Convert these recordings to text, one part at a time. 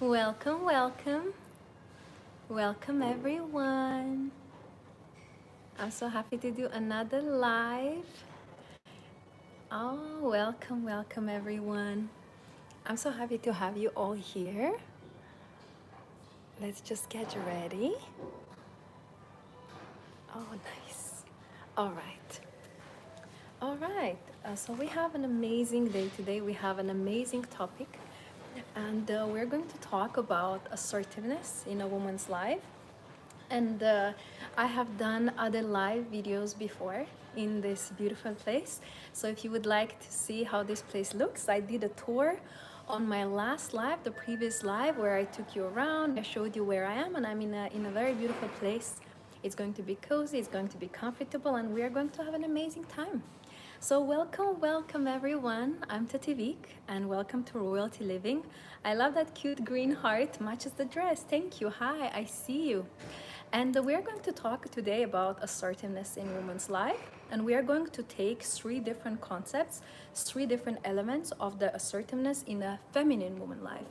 Welcome, welcome, welcome everyone. I'm so happy to do another live. Oh, welcome, welcome everyone. I'm so happy to have you all here. Let's just get ready. Oh, nice. All right. All right. So we have an amazing day today. We have an amazing topic. And we're going to talk about assertiveness in a woman's life. And I have done other live videos before in this beautiful place. So if you would like to see how this place looks, I did a tour on my last live, the previous live, where I took you around. I showed you where I am, and I'm in a very beautiful place. It's going to be cozy, it's going to be comfortable, and we are going to have an amazing time. So welcome, welcome everyone. I'm Tativik and welcome to Royalty Living. I love that cute green heart, matches the dress. Thank you. Hi, I see you. And we're going to talk today about assertiveness in women's life. And we are going to take three different concepts, three different elements of the assertiveness in a feminine woman life.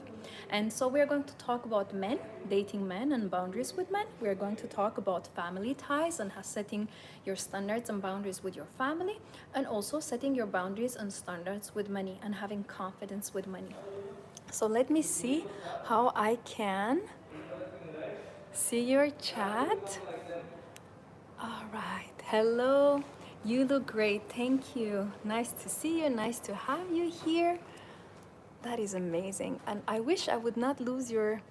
And so we're going to talk about men, dating men and boundaries with men. We're going to talk about family ties and how setting your standards and boundaries with your family, and also setting your boundaries and standards with money and having confidence with money. So let me see how I can see your chat. All right. Hello. You look great. Thank you. Nice to see you. Nice to have you here. That is amazing. And I wish I would not lose your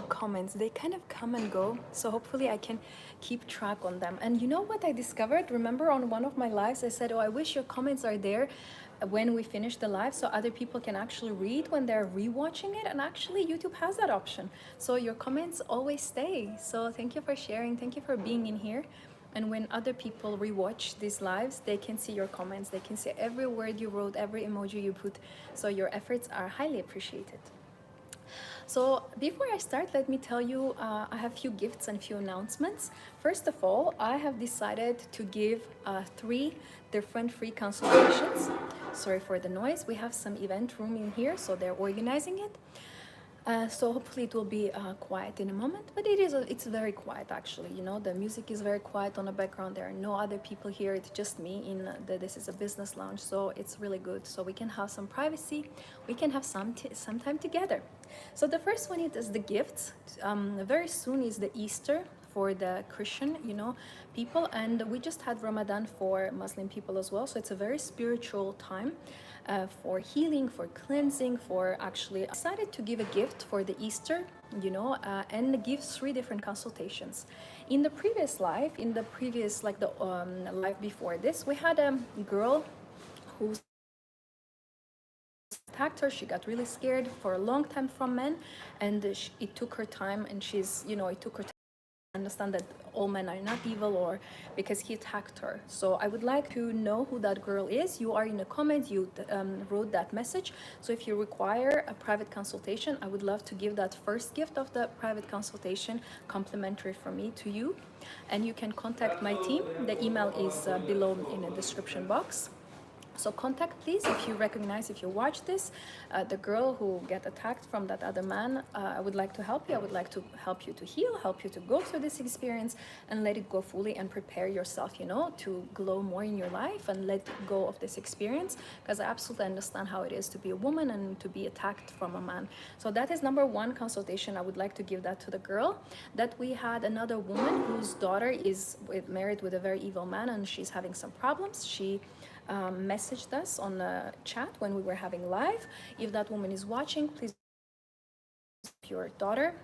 comments. They kind of come and go. So hopefully I can keep track on them. And you know what I discovered? Remember on one of my lives, I said, oh, I wish your comments are there when we finish the live so other people can actually read when they're rewatching it. And actually YouTube has that option. So your comments always stay. So thank you for sharing. Thank you for being in here. And when other people rewatch these lives, they can see your comments. They can see every word you wrote, every emoji you put. So your efforts are highly appreciated. So before I start, let me tell you, I have a few gifts and a few announcements. First of all, I have decided to give three different free consultations. Sorry for the noise. We have some event room in here, so they're organizing it. So hopefully it will be quiet in a moment, but it's very quiet actually. You know, the music is very quiet on the background. There are no other people here. It's just me this is a business lounge, so it's really good. So we can have some privacy. We can have some time together. So the first one is the gifts. Very soon is the Easter for the Christian, people, and we just had Ramadan for Muslim people as well. So it's a very spiritual time for healing, for cleansing, for actually decided to give a gift for the Easter, and give three different consultations. In the previous life, like the life before this, we had a girl who attacked her. She got really scared for a long time from men, and it took her time, and it took her time to understand that all men are not evil, or because he attacked her. So I would like to know who that girl is. You are in the comments, you wrote that message. So if you require a private consultation, I would love to give that first gift of the private consultation complimentary from me to you. And you can contact my team. The email is below in the description box. So contact please if you watch this, the girl who get attacked from that other man. I would like to help you. I would like to help you to heal, help you to go through this experience and let it go fully and prepare yourself, to glow more in your life and let go of this experience, because I absolutely understand how it is to be a woman and to be attacked from a man. So that is number one consultation. I would like to give that to the girl. That we had another woman whose daughter is married with a very evil man and she's having some problems. She messaged us on the chat when we were having live. If that woman is watching, please your daughter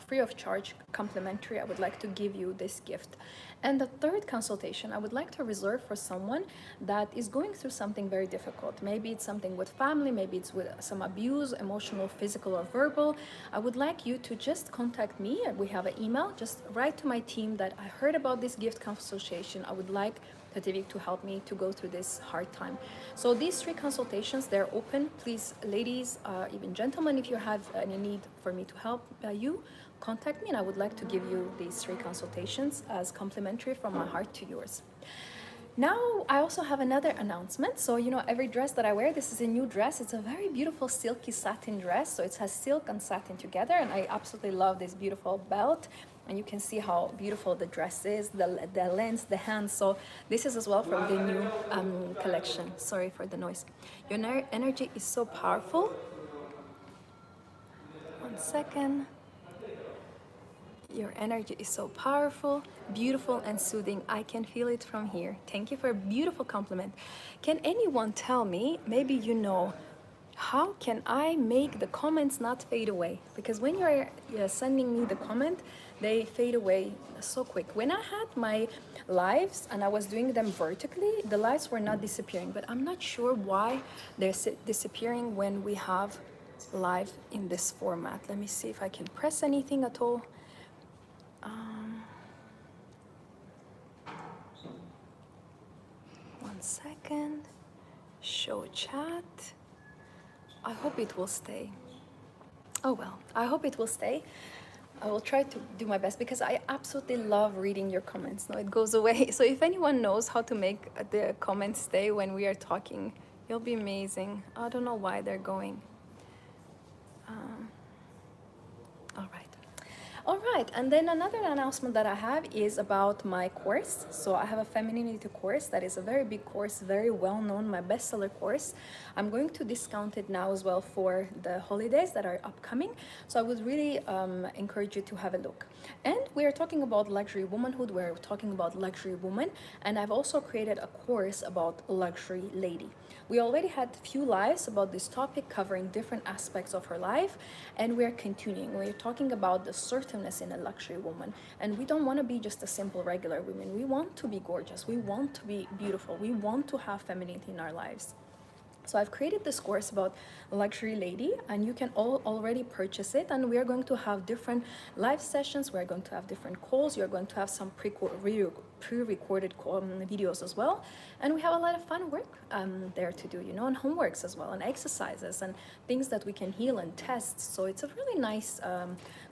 free of charge, complimentary. I would like to give you this gift. And the third consultation I would like to reserve for someone that is going through something very difficult. Maybe it's something with family, maybe it's with some abuse, emotional, physical, or verbal. I would like you to just contact me. We have an email. Just write to my team that I heard about this gift consultation. I would like Tativik to help me to go through this hard time. So these three consultations, they're open. Please, ladies, even gentlemen, if you have any need for me to help you, contact me, and I would like to give you these three consultations as complimentary from my heart to yours. Now I also have another announcement. So every dress that I wear, this is a new dress. It's a very beautiful silky satin dress. So it has silk and satin together, and I absolutely love this beautiful belt. And you can see how beautiful the dress is, the length, the hands. So this is as well from the new collection. Sorry for the noise. Your energy is so powerful. One second. Your energy is so powerful, beautiful, and soothing. I can feel it from here. Thank you for a beautiful compliment. Can anyone tell me, maybe how can I make the comments not fade away? Because when you're sending me the comment, they fade away so quick. When I had my lives and I was doing them vertically, the lives were not disappearing, but I'm not sure why they're disappearing when we have live in this format. Let me see if I can press anything at all. One second. Show chat. I hope it will stay. Oh well, I hope it will stay. I will try to do my best because I absolutely love reading your comments. No, it goes away. So if anyone knows how to make the comments stay when we are talking, it'll be amazing. I don't know why they're going. All right. All right, and then another announcement that I have is about my course. So I have a femininity course that is a very big course, very well known, my bestseller course. I'm going to discount it now as well for the holidays that are upcoming. So I would really encourage you to have a look. And we are talking about luxury womanhood, we're talking about luxury woman, and I've also created a course about luxury lady. We already had a few lives about this topic covering different aspects of her life, and we're continuing. We're talking about the assertiveness in a luxury woman, and we don't want to be just a simple regular woman. We want to be gorgeous, we want to be beautiful, we want to have femininity in our lives. So I've created this course about luxury lady, and you can already purchase it, and we are going to have different live sessions, we're going to have different calls, you're going to have some pre-recorded videos as well, and we have a lot of fun work there to do, and homeworks as well, and exercises and things that we can heal and test. So it's a really nice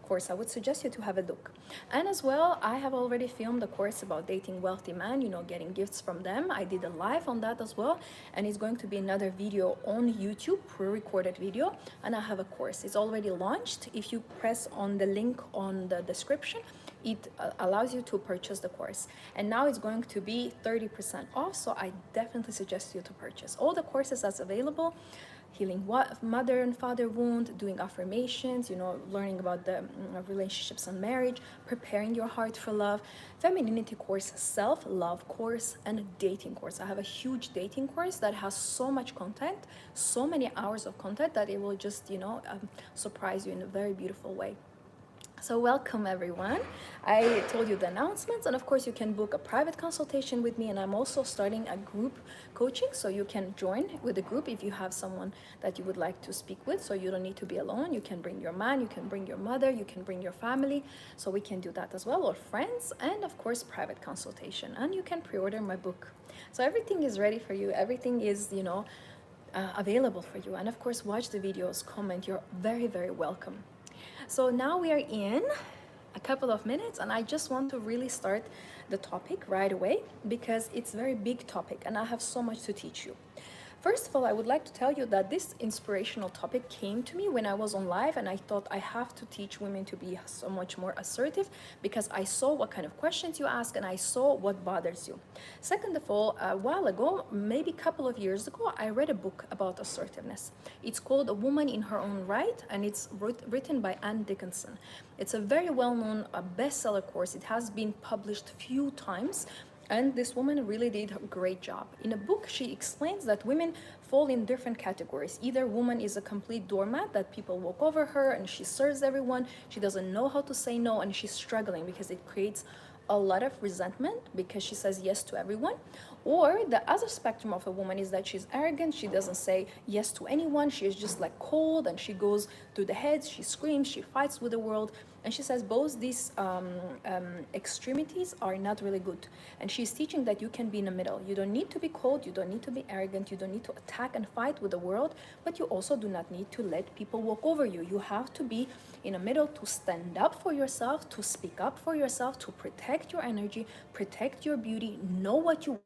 course. I would suggest you to have a look. And as well, I have already filmed a course about dating wealthy men, getting gifts from them. I did a live on that as well, and it's going to be another video on YouTube, pre-recorded video, and I have a course. It's already launched. If you press on the link on the description, it allows you to purchase the course, and now it's going to be 30% off, so I definitely suggest you to purchase all the courses that's available. Healing mother and father wound, doing affirmations, learning about the relationships and marriage, preparing your heart for love, femininity course, self-love course, and dating course. I have a huge dating course that has so much content, so many hours of content, that it will just surprise you in a very beautiful way. So welcome everyone. I told you the announcements, and of course you can book a private consultation with me, and I'm also starting a group coaching, so you can join with the group if you have someone that you would like to speak with, so you don't need to be alone. You can bring your man, you can bring your mother, you can bring your family, so we can do that as well, or friends, and of course private consultation, and you can pre-order my book. So everything is ready for you, everything is available for you, and of course watch the videos, comment. You're very, very welcome. So now we are in a couple of minutes, and I just want to really start the topic right away because it's a very big topic and I have so much to teach you. First of all, I would like to tell you that this inspirational topic came to me when I was on live, and I thought I have to teach women to be so much more assertive because I saw what kind of questions you ask and I saw what bothers you. Second of all, a while ago, maybe a couple of years ago, I read a book about assertiveness. It's called A Woman in Her Own Right, and it's written by Anne Dickinson. It's a very well-known bestseller course. It has been published few times, and this woman really did a great job. In a book, she explains that women fall in different categories. Either woman is a complete doormat, that people walk over her and she serves everyone. She doesn't know how to say no, and she's struggling because it creates a lot of resentment because she says yes to everyone. Or the other spectrum of a woman is that she's arrogant, she doesn't say yes to anyone, she is just like cold, and she goes to the heads, she screams, she fights with the world. And she says both these extremities are not really good. And she's teaching that you can be in the middle. You don't need to be cold, you don't need to be arrogant, you don't need to attack and fight with the world, but you also do not need to let people walk over you. You have to be in the middle to stand up for yourself, to speak up for yourself, to protect your energy, protect your beauty, know what you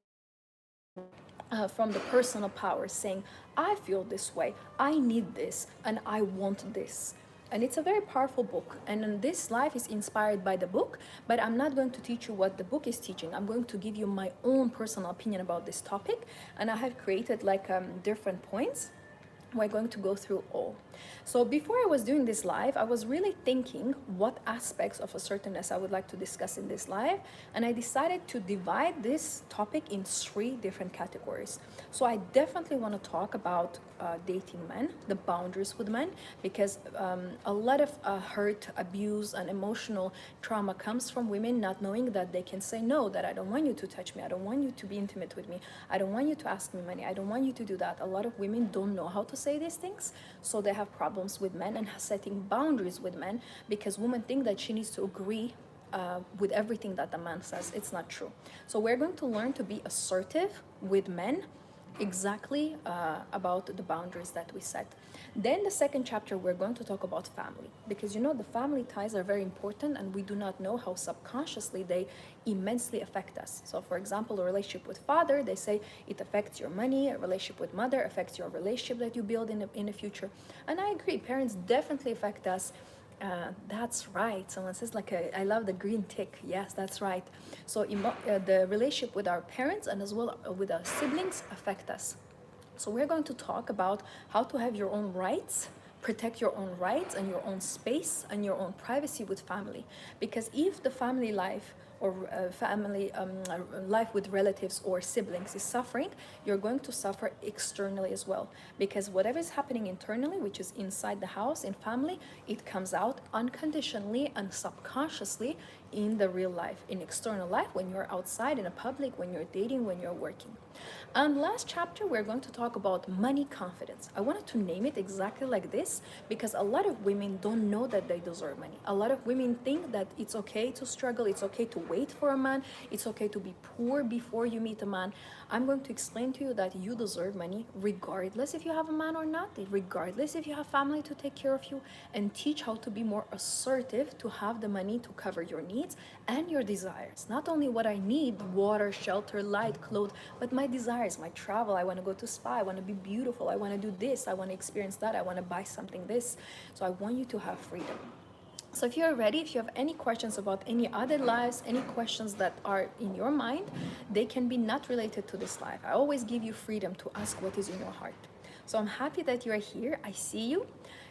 from the personal power, saying, I feel this way, I need this, and I want this. And it's a very powerful book. And this life is inspired by the book, but I'm not going to teach you what the book is teaching. I'm going to give you my own personal opinion about this topic. And I have created like different points. We're going to go through all. So before I was doing this live, I was really thinking what aspects of assertiveness I would like to discuss in this live, and I decided to divide this topic in three different categories. So I definitely want to talk about dating men, the boundaries with men, because a lot of hurt, abuse, and emotional trauma comes from women not knowing that they can say no, that I don't want you to touch me, I don't want you to be intimate with me, I don't want you to ask me money, I don't want you to do that. A lot of women don't know how to say these things, so they have problems with men and setting boundaries with men, because women think that she needs to agree with everything that the man says. It's not true. So we're going to learn to be assertive with men, exactly about the boundaries that we set. Then the second chapter, we're going to talk about family, because you know the family ties are very important, and we do not know how subconsciously they immensely affect us. So for example, a relationship with father, they say it affects your money. A relationship with mother affects your relationship that you build in the future. And I agree, parents definitely affect us. That's right. Someone says like, I love the green tick. Yes, that's right. So the relationship with our parents and as well with our siblings affect us. So we're going to talk about how to have your own rights, protect your own rights and your own space and your own privacy with family. Because if the family life or family life with relatives or siblings is suffering, you're going to suffer externally as well. Because whatever is happening internally, which is inside the house in family, it comes out unconditionally and subconsciously in the real life, in external life, when you're outside in a public, when you're dating, when you're working. And last chapter, we're going to talk about money confidence. I wanted to name it exactly like this because a lot of women don't know that they deserve money. A lot of women think that it's okay to struggle, it's okay to wait for a man, it's okay to be poor before you meet a man. I'm going to explain to you that you deserve money regardless if you have a man or not, regardless if you have family to take care of you, and teach how to be more assertive to have the money to cover your needs and your desires. Not only what I need, water, shelter, light, clothes, but my desires, my travel. I want to go to spa, I want to be beautiful, I want to do this, I want to experience that, I want to buy something this. So I want you to have freedom. So if you're ready, if you have any questions about any other lives, any questions that are in your mind, they can be not related to this life. I always give you freedom to ask what is in your heart. So I'm happy that you are here. I see you.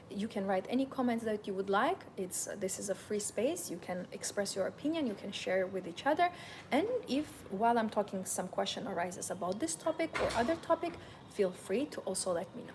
You can write any comments that you would like. This is a free space. You can express your opinion. You can share with each other. And if while I'm talking some question arises about this topic or other topic, feel free to also let me know.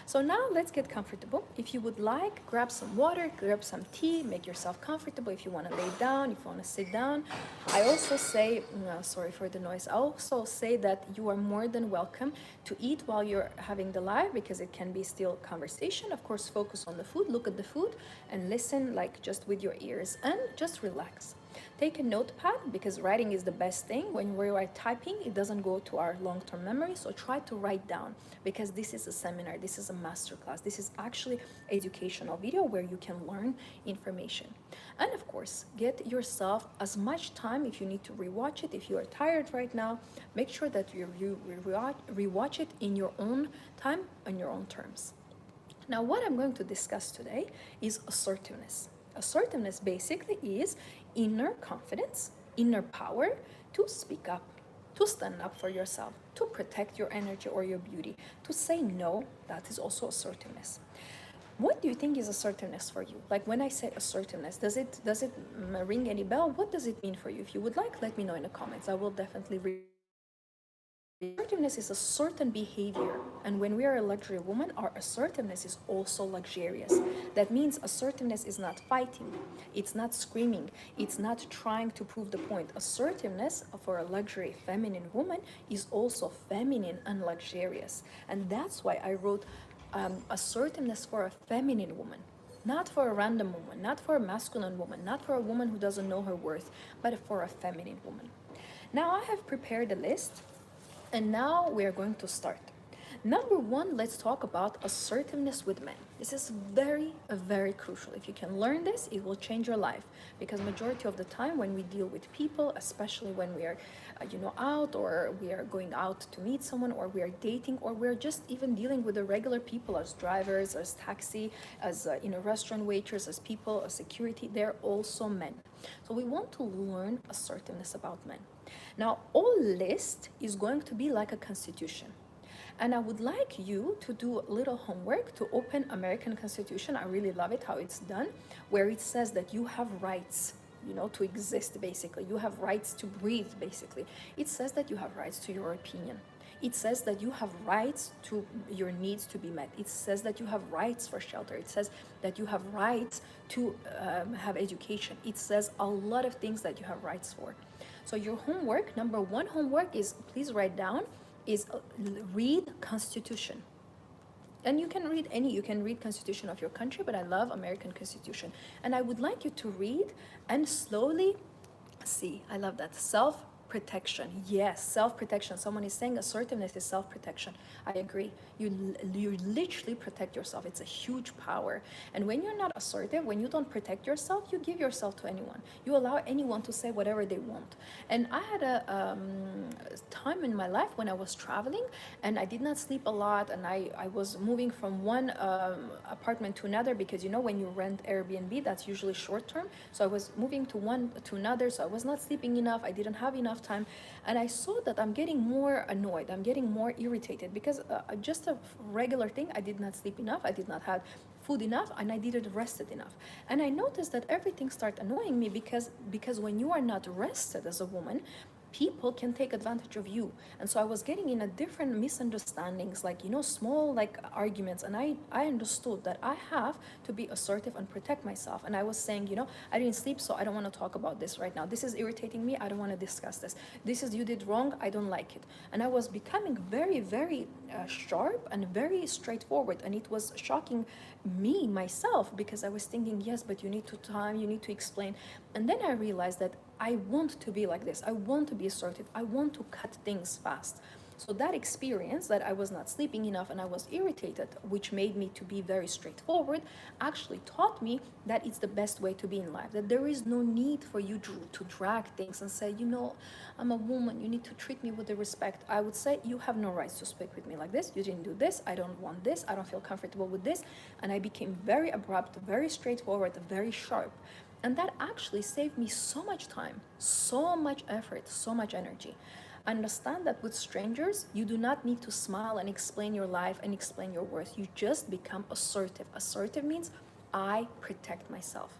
So now let's get comfortable. If you would like, grab some water, grab some tea, make yourself comfortable. If you want to lay down, if you want to sit down. I also say, no, sorry for the noise. I also say that you are more than welcome to eat while you're having the live, because it can be still conversation. Of course, focus on the food, look at the food and listen like just with your ears and just relax. Take a notepad, because writing is the best thing. When we are typing, it doesn't go to our long-term memory, so try to write down, because this is a seminar, this is a masterclass, this is actually educational video where you can learn information. And of course, get yourself as much time. If you need to rewatch it, if you are tired right now, make sure that you rewatch it in your own time, on your own terms. Now, what I'm going to discuss today is assertiveness. Assertiveness basically is inner confidence, inner power to speak up, to stand up for yourself, to protect your energy or your beauty, to say no. That is also assertiveness. What do you think is assertiveness for you? Like when I say assertiveness, does it ring any bell? What does it mean for you? If you would like, let me know in the comments. I will definitely read. Assertiveness is a certain behavior, and when we are a luxury woman, our assertiveness is also luxurious. That means assertiveness is not fighting, it's not screaming, it's not trying to prove the point. Assertiveness for a luxury feminine woman is also feminine and luxurious, and that's why I wrote assertiveness for a feminine woman. Not for a random woman, not for a masculine woman, not for a woman who doesn't know her worth, but for a feminine woman. Now I have prepared a list, and now we are going to start. Number one, let's talk about assertiveness with men. This is very, very crucial. If you can learn this, it will change your life. Because majority of the time, when we deal with people, especially when we are, out, or we are going out to meet someone, or we are dating, or we're just even dealing with the regular people as drivers, as taxi, as restaurant waiters, as people, as security, they're also men. So we want to learn assertiveness about men. Now, all list is going to be like a constitution. And I would like you to do a little homework to open American Constitution. I really love it how it's done, where it says that you have rights, to exist basically. You have rights to breathe basically. It says that you have rights to your opinion. It says that you have rights to your needs to be met. It says that you have rights for shelter. It says that you have rights to have education. It says a lot of things that you have rights for. So your homework, number one homework is, please write down, is read Constitution. And you can read Constitution of your country, but I love American Constitution. And I would like you to read and slowly see, I love that, self-protection. Yes, self-protection. Someone is saying assertiveness is self-protection. I agree. You literally protect yourself. It's a huge power. And when you're not assertive, when you don't protect yourself, you give yourself to anyone. You allow anyone to say whatever they want. And I had a time in my life when I was traveling and I did not sleep a lot, and I was moving from one apartment to another, because when you rent Airbnb, that's usually short term. So I was moving to one to another, so I was not sleeping enough. I didn't have enough time, and I saw that I'm getting more annoyed. I'm getting more irritated because just a regular thing, I did not sleep enough. I did not have food enough, and I didn't rested enough. And I noticed that everything started annoying me because when you are not rested as a woman, people can take advantage of you. And so I was getting in a different misunderstandings, like small like arguments, and I understood that I have to be assertive and protect myself. And I was saying, I didn't sleep, so I don't want to talk about this right now. This is irritating me. I don't want to discuss this. This is, you did wrong. I don't like it. And I was becoming very, very sharp and very straightforward, and it was shocking me myself, because I was thinking, yes, but you need to time, you need to explain. And then I realized that I want to be like this. I want to be assertive. I want to cut things fast. So that experience that I was not sleeping enough and I was irritated, which made me to be very straightforward, actually taught me that it's the best way to be in life. That there is no need for you to drag things and say, I'm a woman, you need to treat me with the respect. I would say, you have no rights to speak with me like this. You didn't do this. I don't want this. I don't feel comfortable with this. And I became very abrupt, very straightforward, very sharp. And that actually saved me so much time, so much effort, so much energy. Understand that with strangers, you do not need to smile and explain your life and explain your worth. You just become assertive. Assertive means I protect myself.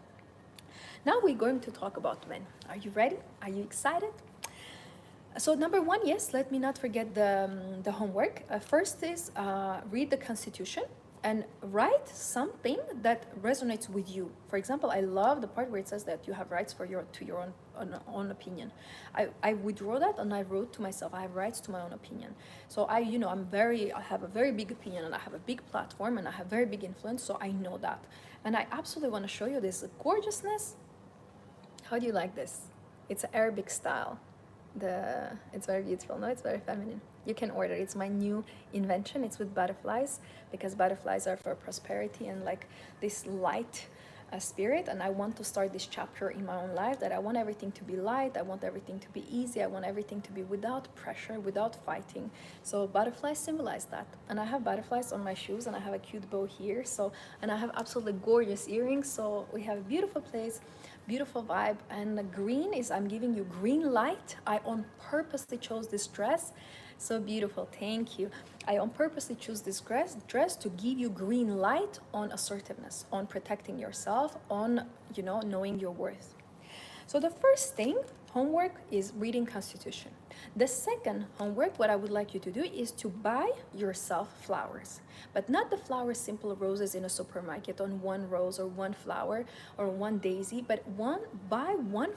Now we're going to talk about men. Are you ready? Are you excited? So number one, yes, let me not forget the homework. First is read the Constitution and write something that resonates with you. For example, I love the part where it says that you have rights to your own opinion. I withdraw that and I wrote to myself, I have rights to my own opinion. So I have a very big opinion, and I have a big platform, and I have very big influence, so I know that. And I absolutely want to show you this gorgeousness. How do you like this? It's an Arabic style. It's very beautiful. No, it's very feminine. You can order. It's my new invention. It's with butterflies, because butterflies are for prosperity and like this light spirit. And I want to start this chapter in my own life, that I want everything to be light. I want everything to be easy. I want everything to be without pressure, without fighting. So butterflies symbolize that. And I have butterflies on my shoes, and I have a cute bow here. And I have absolutely gorgeous earrings. So we have a beautiful place, beautiful vibe. And the green is, I'm giving you green light. I on purposely chose this dress. So beautiful, thank you. I on purposely choose this dress to give you green light on assertiveness, on protecting yourself, on knowing your worth. So the first thing, homework, is reading Constitution. The second homework, what I would like you to do, is to buy yourself flowers. But not the flowers, simple roses in a supermarket, on one rose or one flower or one daisy, but buy one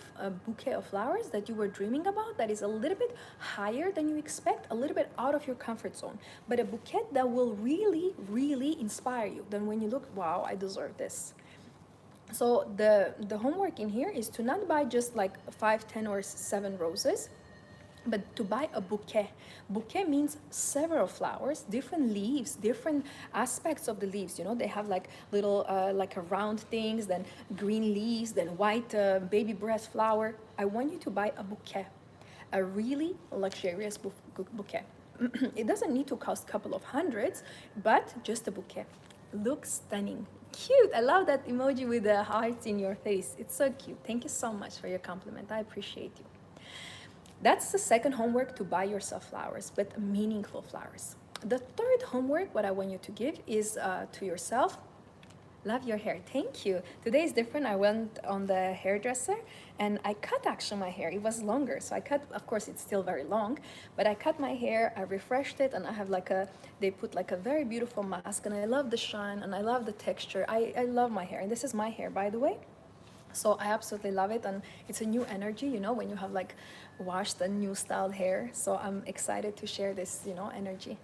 bouquet of flowers that you were dreaming about, that is a little bit higher than you expect, a little bit out of your comfort zone, but a bouquet that will really, really inspire you. Then when you look, wow, I deserve this. So the homework in here is to not buy just like 5, 10, or 7 roses, But to buy a bouquet, bouquet means several flowers, different leaves, different aspects of the leaves. You know, they have like little like a round things, then green leaves, then white baby breath flower. I want you to buy a bouquet, a really luxurious bouquet. It doesn't need to cost a couple of hundreds, but just a bouquet. Looks stunning. Cute. I love that emoji with the hearts in your face. It's so cute. Thank you so much for your compliment. I appreciate you. That's the second homework, to buy yourself flowers, but meaningful flowers. The third homework, what I want you to give is to yourself, love your hair. Thank you. Today is different. I went on the hairdresser and I cut actually my hair. It was longer. So I cut, of course, it's still very long, but I cut my hair, I refreshed it, and I have like they put like a very beautiful mask, and I love the shine and I love the texture. I love my hair. And this is my hair, by the way. So I absolutely love it, and it's a new energy, you know, when you have like washed and new styled hair. So I'm excited to share this, you know, energy.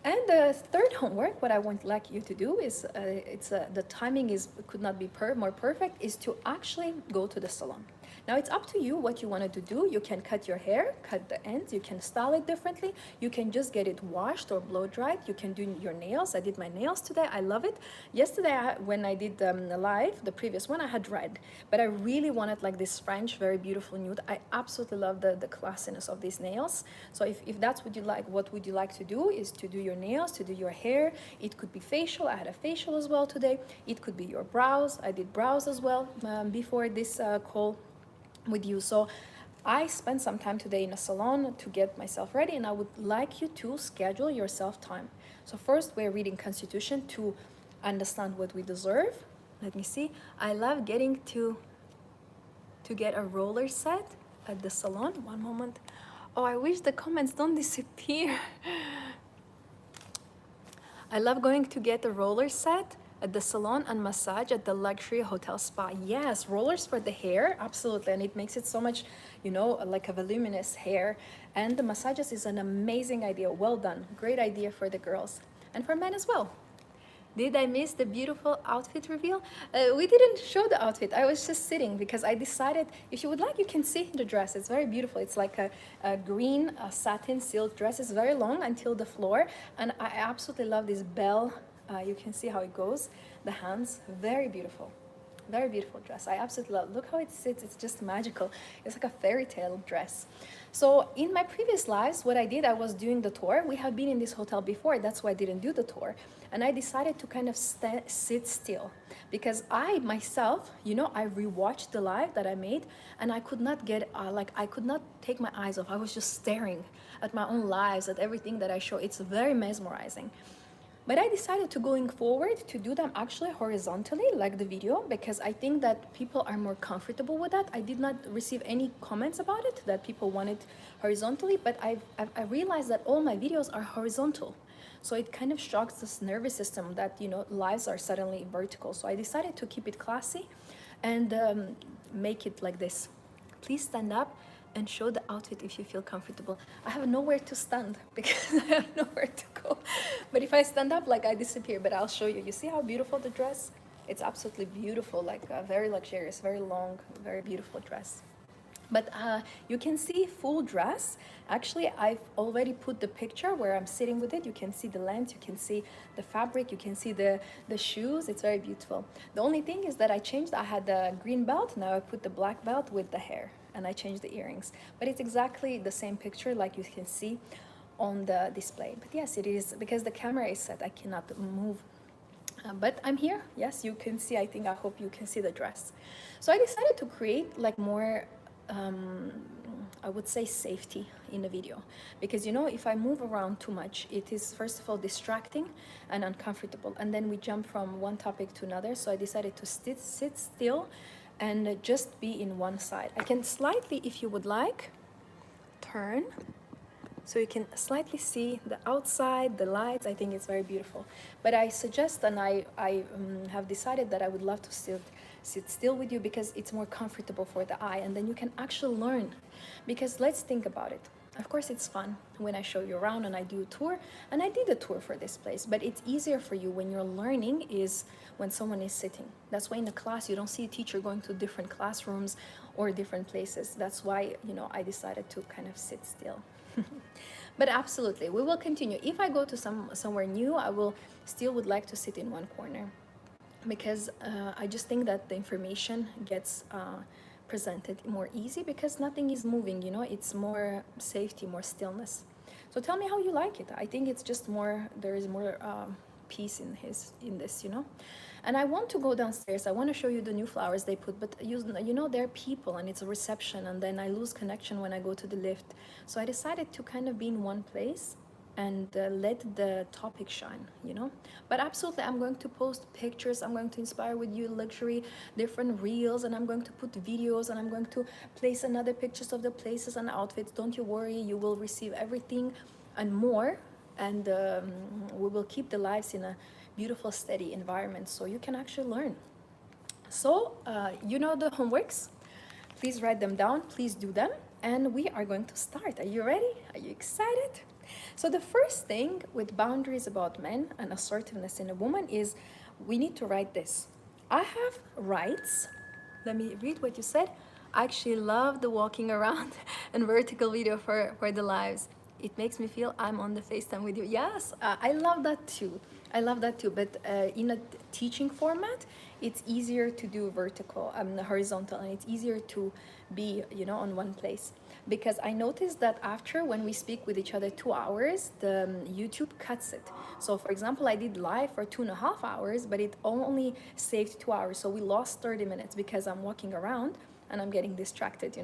And the third homework, what I would like you to do is, the timing is could not be more perfect, is to actually go to the salon. Now it's up to you what you wanted to do. You can cut your hair, cut the ends, you can style it differently, you can just get it washed or blow dried, you can do your nails. I did my nails today, I love it. Yesterday when I did the live, the previous one, I had red, but I really wanted like this French, very beautiful nude. I absolutely love the classiness of these nails. So if that's what you like, what would you like to do is to do your nails, to do your hair. It could be facial. I had a facial as well today. It could be your brows. I did brows as well before this call with you. So I spent some time today in a salon to get myself ready, and I would like you to schedule yourself time. So first, we're reading Constitution to understand what we deserve. Let me see. I love getting to get a roller set at the salon. One moment. Oh, I wish the comments don't disappear. I love going to get a roller set at the salon and massage at the luxury hotel spa. Yes, rollers for the hair, absolutely. And it makes it so much, you know, like a voluminous hair. And the massages is an amazing idea. Well done. Great idea for the girls and for men as well. Did I miss the beautiful outfit reveal? We didn't show the outfit. I was just sitting because I decided, if you would like, you can see the dress. It's very beautiful. It's like a green satin silk dress. It's very long until the floor. And I absolutely love this bell. You can see how it goes. The hands, very beautiful. Very beautiful dress. I absolutely love it. Look how it sits. It's just magical. It's like a fairy tale dress. So in my previous lives, what I did, I was doing the tour. We have been in this hotel before. That's why I didn't do the tour. And I decided to kind of sit still because I myself, you know, I rewatched the live that I made, and I could not get I could not take my eyes off. I was just staring at my own lives, at everything that I show. It's very mesmerizing. But I decided to going forward to do them actually horizontally, like the video, because I think that people are more comfortable with that. I did not receive any comments about it, that people wanted horizontally, but I realized that all my videos are horizontal. So it kind of shocks this nervous system that, you know, lives are suddenly vertical. So I decided to keep it classy and make it like this. Please stand up and show the outfit if you feel comfortable. I have nowhere to stand because I have nowhere to go. But if I stand up, like I disappear, but I'll show you. You see how beautiful the dress? It's absolutely beautiful, like very luxurious, very long, very beautiful dress. But you can see full dress. Actually, I've already put the picture where I'm sitting with it. You can see the length, you can see the fabric, you can see the shoes. It's very beautiful. The only thing is that I changed. I had the green belt, now I put the black belt with the hair, and I changed the earrings. But it's exactly the same picture like you can see on the display. But yes, it is, because the camera is set, I cannot move. But I'm here. Yes, you can see. I hope you can see the dress. So I decided to create like more I would say safety in the video, because you know, if I move around too much, it is first of all distracting and uncomfortable, and then we jump from one topic to another. So I decided to sit still and just be in one side. I can slightly, if you would like, turn so you can slightly see the outside, the lights. I think it's very beautiful. But I suggest, and I have decided that I would love to sit still with you because it's more comfortable for the eye, and then you can actually learn. Because let's think about it. Of course, it's fun when I show you around and I do a tour, and I did a tour for this place, but it's easier for you when you're learning is when someone is sitting. That's why in a class you don't see a teacher going to different classrooms or different places. That's why, I decided to kind of sit still. But absolutely, we will continue. If I go to somewhere new, I will still would like to sit in one corner because I just think that the information gets presented more easy because nothing is moving, it's more safety, more stillness. So tell me how you like it. I think it's just more, there is more peace in this, And I want to go downstairs. I want to show you the new flowers they put, but they're people and it's a reception, and then I lose connection when I go to the lift. So I decided to kind of be in one place and let the topic shine, But absolutely, I'm going to post pictures. I'm going to inspire with you luxury, different reels, and I'm going to put videos, and I'm going to place another pictures of the places and outfits. Don't you worry, you will receive everything and more. And we will keep the lives in a beautiful, steady environment so you can actually learn. So, the homeworks. Please write them down. Please do them. And we are going to start. Are you ready? Are you excited? So the first thing with boundaries about men and assertiveness in a woman is we need to write this. I have rights. Let me read what you said. I actually love the walking around and vertical video for the lives. It makes me feel I'm on the FaceTime with you. Yes, I love that too. I love that too. But in a teaching format, it's easier to do vertical, horizontal, and it's easier to be, on one place. Because I noticed that after when we speak with each other 2 hours, the YouTube cuts it. So for example, I did live for 2.5 hours, but it only saved 2 hours. So we lost 30 minutes because I'm walking around and I'm getting distracted,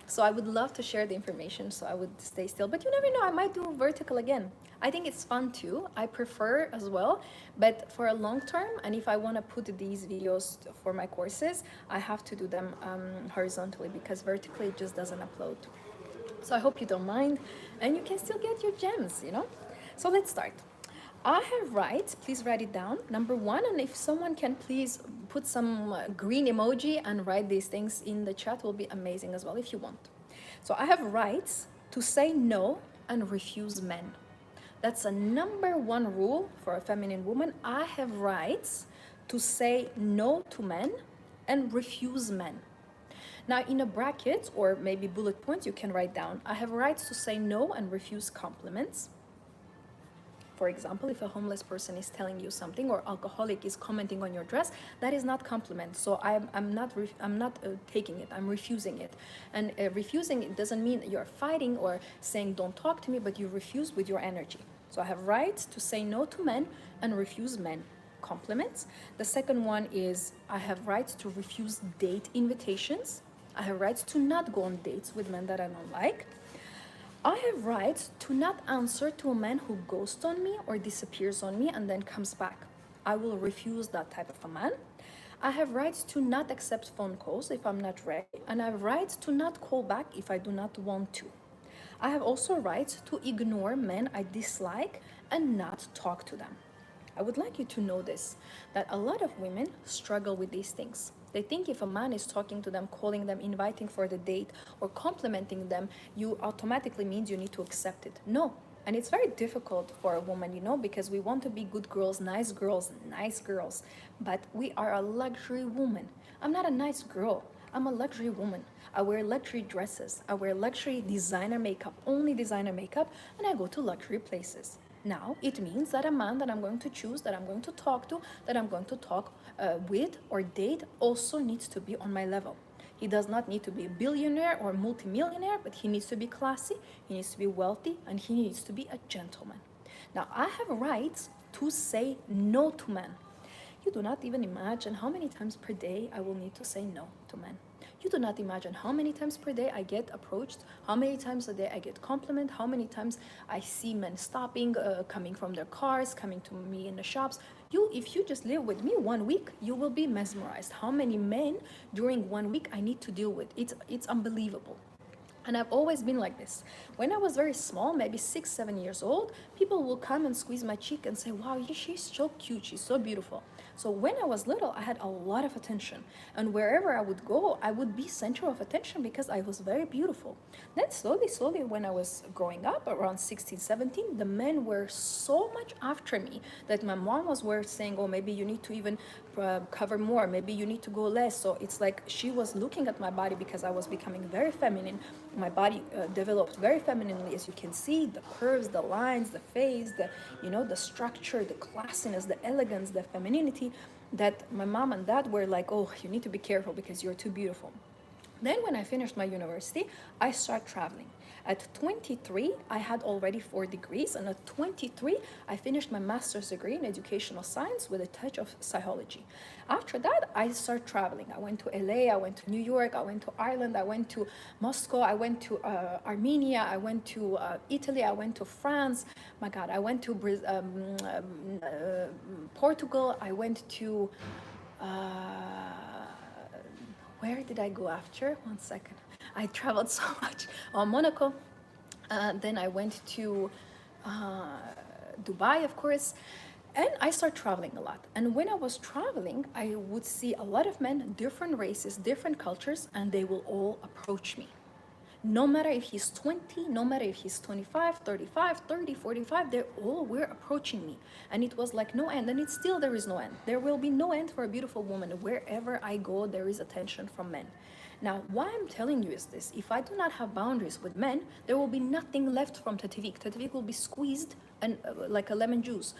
So I would love to share the information, so I would stay still. But you never know, I might do vertical again. I think it's fun too. I prefer as well, but for a long term, and if I want to put these videos for my courses, I have to do them horizontally because vertically it just doesn't upload. So I hope you don't mind, and you can still get your gems, So let's start. I have rights. Please write it down. Number one, and if someone can please put some green emoji and write these things in the chat, will be amazing as well if you want. So I have rights to say no and refuse men. That's a number one rule for a feminine woman. I have rights to say no to men and refuse men. Now, in a bracket or maybe bullet points, you can write down, I have rights to say no and refuse compliments. For example, if a homeless person is telling you something or alcoholic is commenting on your dress, that is not compliment. So I'm not taking it. I'm refusing it. And refusing it doesn't mean you're fighting or saying don't talk to me, but you refuse with your energy. So I have rights to say no to men and refuse men compliments. The second one is I have rights to refuse date invitations. I have rights to not go on dates with men that I don't like. I have rights to not answer to a man who ghosts on me or disappears on me and then comes back. I will refuse that type of a man. I have rights to not accept phone calls if I'm not ready, and I have rights to not call back if I do not want to. I have also rights to ignore men I dislike and not talk to them. I would like you to know this, that a lot of women struggle with these things. They think if a man is talking to them, calling them, inviting for the date, or complimenting them, you automatically means you need to accept it. No. And it's very difficult for a woman, because we want to be good girls, nice girls, but we are a luxury woman. I'm not a nice girl. I'm a luxury woman. I wear luxury dresses. I wear luxury designer makeup, only designer makeup, and I go to luxury places. Now, it means that a man that I'm going to choose, that I'm going to talk to, that I'm going to talk with or date also needs to be on my level. He does not need to be a billionaire or multimillionaire, but he needs to be classy, he needs to be wealthy, and he needs to be a gentleman. Now, I have rights to say no to men. You do not even imagine how many times per day I will need to say no to men. You do not imagine how many times per day I get approached, how many times a day I get compliment, how many times I see men stopping, coming from their cars, coming to me in the shops. If you just live with me 1 week, you will be mesmerized. How many men during 1 week I need to deal with. It's unbelievable. And I've always been like this. When I was very small, maybe 6, 7 years old, people will come and squeeze my cheek and say, wow, she's so cute, she's so beautiful. So when I was little, I had a lot of attention. And wherever I would go, I would be center of attention because I was very beautiful. Then slowly, slowly, when I was growing up, around 16, 17, the men were so much after me that my mom was saying, oh, maybe you need to even cover more, maybe you need to go less. So it's like she was looking at my body because I was becoming very feminine. My body developed very femininely, as you can see, the curves, the lines, the face, the structure, the classiness, the elegance, the femininity, that my mom and dad were like, oh, you need to be careful because you're too beautiful. Then when I finished my university, I started traveling. At 23, I had already 4 degrees, and at 23, I finished my master's degree in educational science with a touch of psychology. After that, I started traveling. I went to LA, I went to New York, I went to Ireland, I went to Moscow, I went to Armenia, I went to Italy, I went to France. My God, I went to Portugal, I went to where did I go after? One second. I traveled so much. Monaco. Then I went to Dubai, of course. And I started traveling a lot. And when I was traveling, I would see a lot of men, different races, different cultures, and they will all approach me. No matter if he's 20, no matter if he's 25, 35, 30, 45, they all were approaching me. And it was like no end. And it's still, there is no end. There will be no end for a beautiful woman. Wherever I go, there is attention from men. Now, why I'm telling you is this. If I do not have boundaries with men, there will be nothing left from Tativik. Tativik will be squeezed and like a lemon juice.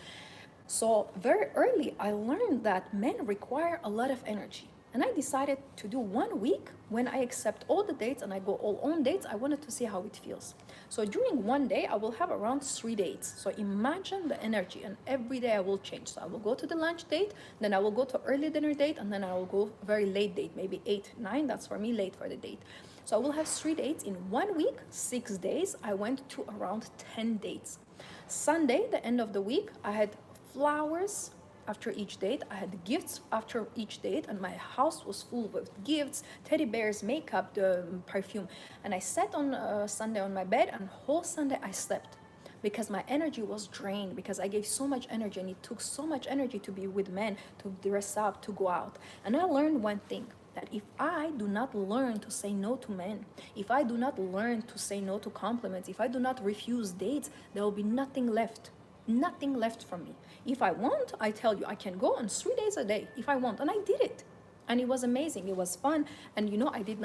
So very early, I learned that men require a lot of energy. And I decided to do 1 week when I accept all the dates and I go all on dates. I wanted to see how it feels. So during one day, I will have around 3 dates. So imagine the energy, and every day I will change. So I will go to the lunch date, then I will go to early dinner date, and then I will go very late date, maybe 8, 9. That's for me late for the date. So I will have 3 dates in 1 week, 6 days. I went to around 10 dates. Sunday, the end of the week, I had flowers after each date. I had gifts after each date, and my house was full with gifts, teddy bears, makeup, the perfume. And I sat on Sunday on my bed, and whole Sunday I slept because my energy was drained, because I gave so much energy, and it took so much energy to be with men, to dress up, to go out. And I learned one thing, that if I do not learn to say no to men, if I do not learn to say no to compliments, if I do not refuse dates, there will be nothing left. Nothing left from me. If I want, I tell you, I can go on 3 days a day if I want. And I did it. And it was amazing. It was fun. And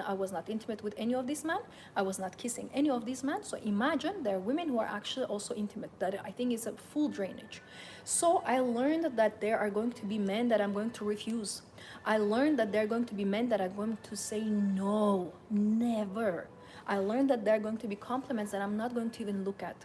I was not intimate with any of these men. I was not kissing any of these men. So imagine there are women who are actually also intimate. That I think is a full drainage. So I learned that there are going to be men that I'm going to refuse. I learned that there are going to be men that are going to say no, never. I learned that there are going to be compliments that I'm not going to even look at.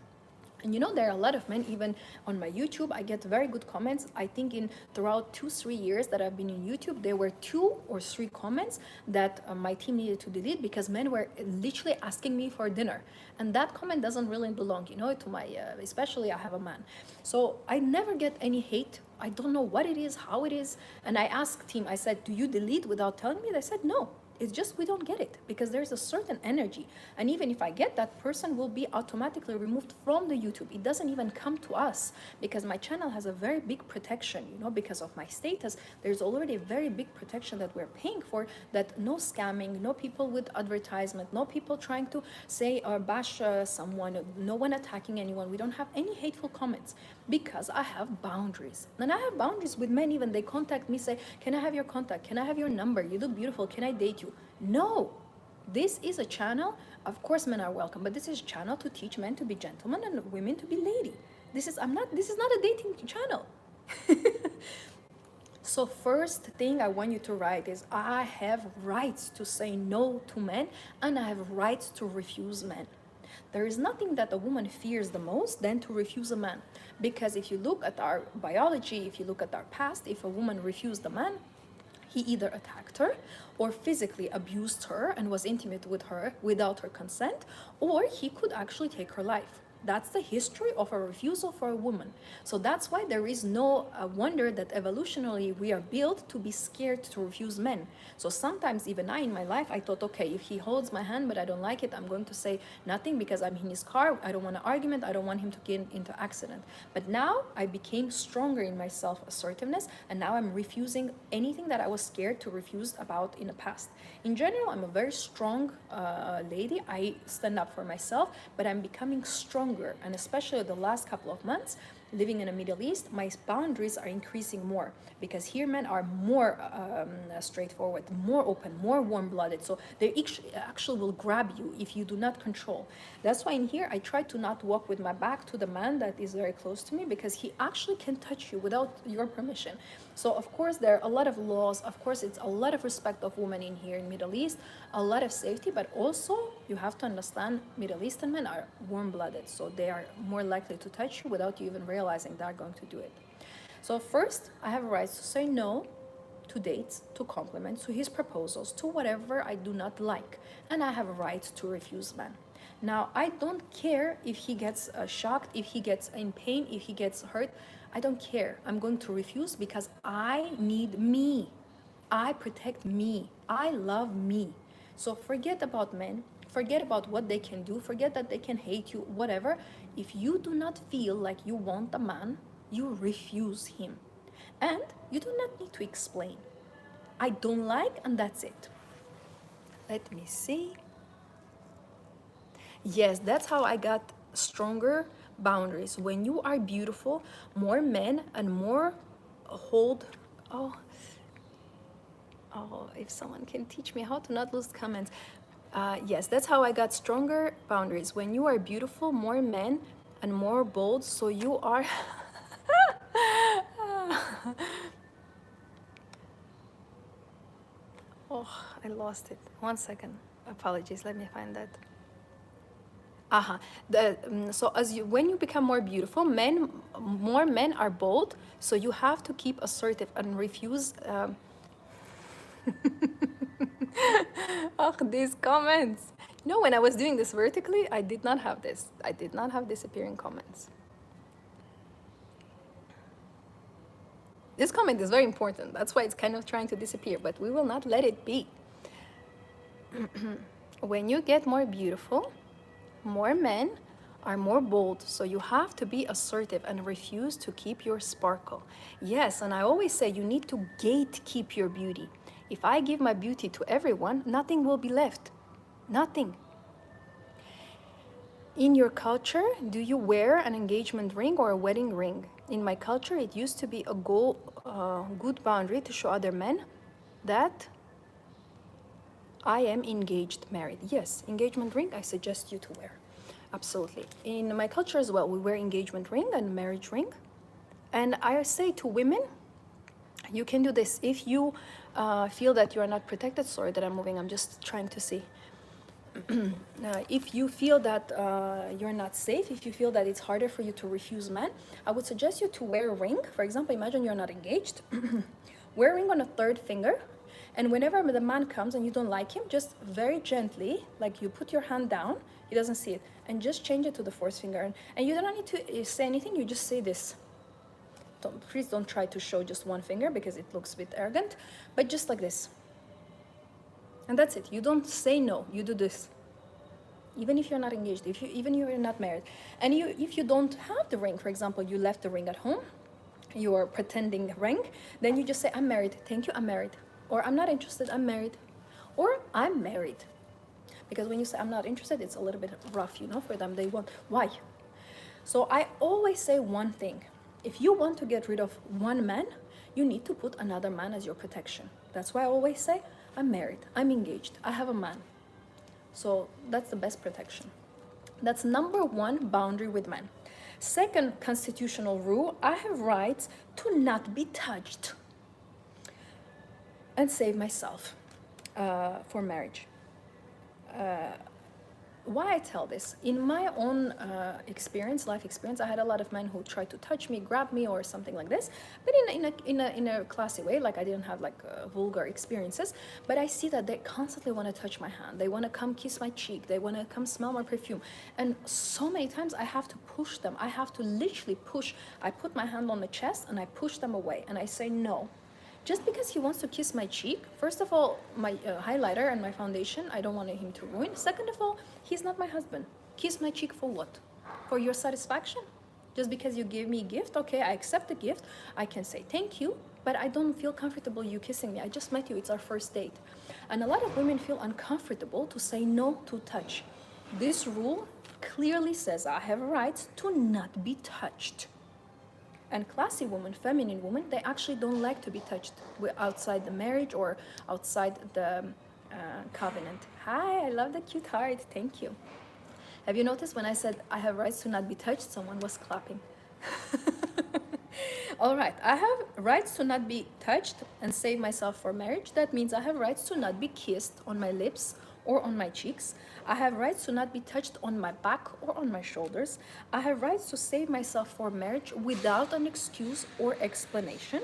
And there are a lot of men, even on my YouTube, I get very good comments. I think throughout 2-3 years that I've been in YouTube, there were 2 or 3 comments that my team needed to delete because men were literally asking me for dinner. And that comment doesn't really belong, to my, especially I have a man. So I never get any hate. I don't know what it is, how it is. And I asked team, I said, do you delete without telling me? They said, no. It's just we don't get it because there's a certain energy. And even if I get that, person will be automatically removed from the YouTube. It doesn't even come to us because my channel has a very big protection, because of my status. There's already a very big protection that we're paying for, that no scamming, no people with advertisement, no people trying to say or bash someone, no one attacking anyone. We don't have any hateful comments because I have boundaries. And I have boundaries with men. Even they contact me, say, can I have your contact? Can I have your number? You look beautiful. Can I date you? No, this is a channel. Of course, men are welcome, but this is a channel to teach men to be gentlemen and women to be lady. This is not a dating channel. So first thing I want you to write is I have rights to say no to men, and I have rights to refuse men. There is nothing that a woman fears the most than to refuse a man. Because if you look at our biology, if you look at our past, if a woman refused a man, he either attacked her or physically abused her and was intimate with her without her consent, or he could actually take her life. That's the history of a refusal for a woman. So that's why there is no wonder that evolutionarily we are built to be scared to refuse men. So sometimes even I in my life, I thought, okay, if he holds my hand but I don't like it, I'm going to say nothing because I'm in his car. I don't want an argument. I don't want him to get into accident. But now I became stronger in my self-assertiveness, and now I'm refusing anything that I was scared to refuse about in the past. In general, I'm a very strong lady. I stand up for myself, but I'm becoming stronger. And especially the last couple of months, living in the Middle East, my boundaries are increasing more because here men are more straightforward, more open, more warm-blooded. So they actually will grab you if you do not control. That's why in here I try to not walk with my back to the man that is very close to me, because he actually can touch you without your permission. So of course there are a lot of laws. Of course it's a lot of respect of women in here in Middle East, a lot of safety, but also you have to understand Middle Eastern men are warm-blooded, so they are more likely to touch you without you even realizing they're going to do it. So first, I have a right to say no to dates, to compliments, to his proposals, to whatever I do not like, and I have a right to refuse men. Now, I don't care if he gets shocked, if he gets in pain, if he gets hurt. I don't care. I'm going to refuse because I need me. I protect me. I love me. So forget about men. Forget about what they can do. Forget that they can hate you, whatever. If you do not feel like you want a man, you refuse him. And you do not need to explain. I don't like, and that's it. Let me see. Yes, that's how I got stronger boundaries. When you are beautiful, more men and more hold. Oh, oh, if someone can teach me how to not lose comments. Yes, that's how I got stronger boundaries. When you are beautiful, more men and more bold, so you are. Oh, I lost it. 1 second. Apologies. Let me find that. Uh-huh. So as you, when you become more beautiful, more men are bold. So you have to keep assertive and refuse. Oh, these comments. You know, when I was doing this vertically, I did not have this. I did not have disappearing comments. This comment is very important. That's why it's kind of trying to disappear, but we will not let it be. When you get more beautiful, more men are more bold, so you have to be assertive and refuse to keep your sparkle. Yes, and I always say you need to gatekeep your beauty. If I give my beauty to everyone, nothing will be left. Nothing. In your culture, do you wear an engagement ring or a wedding ring? In my culture, it used to be a good boundary to show other men that I am engaged, married. Yes, engagement ring, I suggest you to wear. Absolutely. In my culture as well, we wear engagement ring and marriage ring. And I say to women, you can do this. If you feel that you are not protected, sorry that I'm moving, I'm just trying to see. If you feel that you're not safe, if you feel that it's harder for you to refuse men, I would suggest you to wear a ring. For example, imagine you're not engaged. Wear a ring on a third finger. And whenever the man comes and you don't like him, just very gently, like you put your hand down, he doesn't see it, and just change it to the fourth finger. And you don't need to say anything, you just say this. Please don't try to show just one finger because it looks a bit arrogant, but just like this. And that's it. You don't say no, you do this. Even if you're not engaged, even if you're not married. And if you don't have the ring, for example, you left the ring at home, you are pretending ring, then you just say, I'm married, thank you, I'm married. Or I'm not interested, I'm married. Or I'm married. Because when you say I'm not interested, it's a little bit rough, you know, for them. They want, why? So I always say one thing. If you want to get rid of one man, you need to put another man as your protection. That's why I always say, I'm married, I'm engaged, I have a man. So that's the best protection. That's number one boundary with men. Second constitutional rule, I have rights to not be touched and save myself for marriage. why I tell this, in my own experience, life experience, I had a lot of men who tried to touch me, grab me, or something like this, but in a classy way. Like, I didn't have like vulgar experiences, but I see that they constantly want to touch my hand. They want to come kiss my cheek. They want to come smell my perfume, and so many times I have to push them. I have to literally push. I put my hand on the chest and I push them away, and I say no. Just because he wants to kiss my cheek, first of all, my highlighter and my foundation, I don't want him to ruin. Second of all, he's not my husband. Kiss my cheek for what? For your satisfaction? Just because you gave me a gift, okay, I accept the gift. I can say thank you, but I don't feel comfortable you kissing me. I just met you, it's our first date. And a lot of women feel uncomfortable to say no to touch. This rule clearly says I have rights to not be touched. And classy women, feminine women, they actually don't like to be touched outside the marriage or outside the covenant. Hi, I love the cute heart. Thank you. Have you noticed when I said I have rights to not be touched, someone was clapping? All right, I have rights to not be touched and save myself for marriage. That means I have rights to not be kissed on my lips or on my cheeks. I have rights to not be touched on my back or on my shoulders. I have rights to save myself for marriage without an excuse or explanation.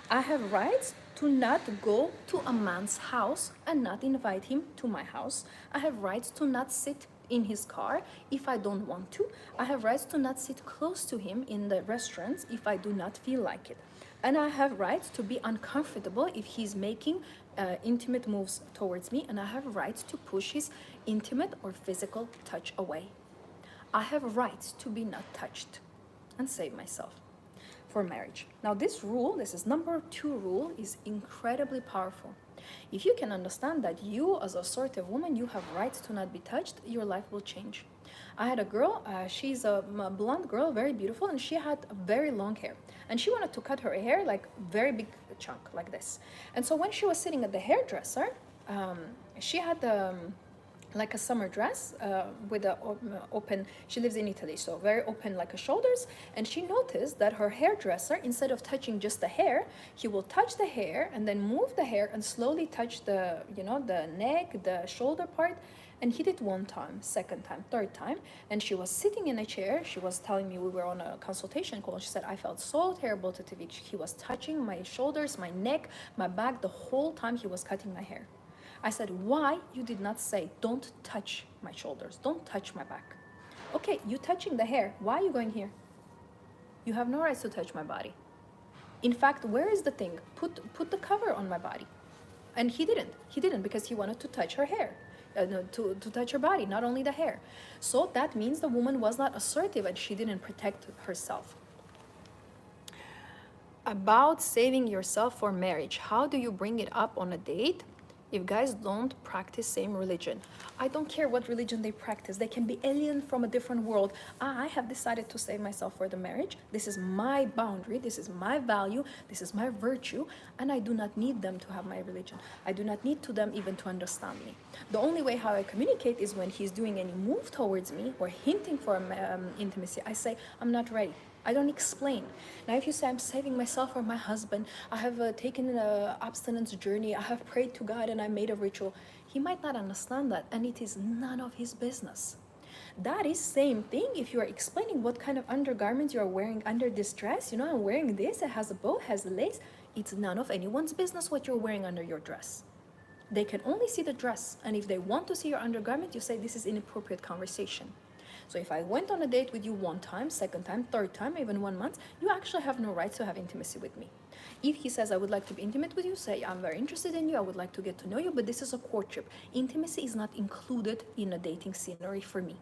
I have rights to not go to a man's house and not invite him to my house. I have rights to not sit in his car if I don't want to. I have rights to not sit close to him in the restaurants if I do not feel like it. And I have rights to be uncomfortable if he's making intimate moves towards me, and I have rights to push his intimate or physical touch away. I have rights to be not touched and save myself for marriage. Now this rule, this is number 2 rule, is incredibly powerful. If you can understand that you as a assertive woman, you have rights to not be touched, your life will change. I had a girl, she's a blonde girl, very beautiful, and she had very long hair. And she wanted to cut her hair like very big chunk, like this. And so when she was sitting at the hairdresser, she had like a summer dress with a open, she lives in Italy, so very open like a shoulders. And she noticed that her hairdresser, instead of touching just the hair, he will touch the hair and then move the hair and slowly touch the, the neck, the shoulder part. And he did 1 time, 2nd time, 3rd time. And she was sitting in a chair. She was telling me, we were on a consultation call. She said, I felt so terrible to TV. He was touching my shoulders, my neck, my back the whole time he was cutting my hair. I said, why you did not say, don't touch my shoulders, don't touch my back? Okay, you touching the hair, why are you going here? You have no rights to touch my body. In fact, where is the thing? Put the cover on my body. And he didn't because he wanted to touch her hair, no, to touch her body, not only the hair. So that means the woman was not assertive and she didn't protect herself. About saving yourself for marriage, how do you bring it up on a date if guys don't practice same religion? I don't care what religion they practice. They can be alien from a different world. I have decided to save myself for the marriage. This is my boundary. This is my value. This is my virtue. And I do not need them to have my religion. I do not need to them even to understand me. The only way how I communicate is when he's doing any move towards me or hinting for intimacy. I say, I'm not ready. I don't explain. Now, if you say, I'm saving myself for my husband, I have taken an abstinence journey, I have prayed to God and I made a ritual, he might not understand that, and it is none of his business. That is same thing if you are explaining what kind of undergarments you are wearing under this dress. I'm wearing this, it has a bow, has lace. It's none of anyone's business what you're wearing under your dress. They can only see the dress, and if they want to see your undergarment, you say this is inappropriate conversation. So if I went on a date with you 1 time, 2nd time, 3rd time, even 1 month, you actually have no right to have intimacy with me. If he says, I would like to be intimate with you, say, I'm very interested in you, I would like to get to know you, but this is a courtship. Intimacy is not included in a dating scenery for me.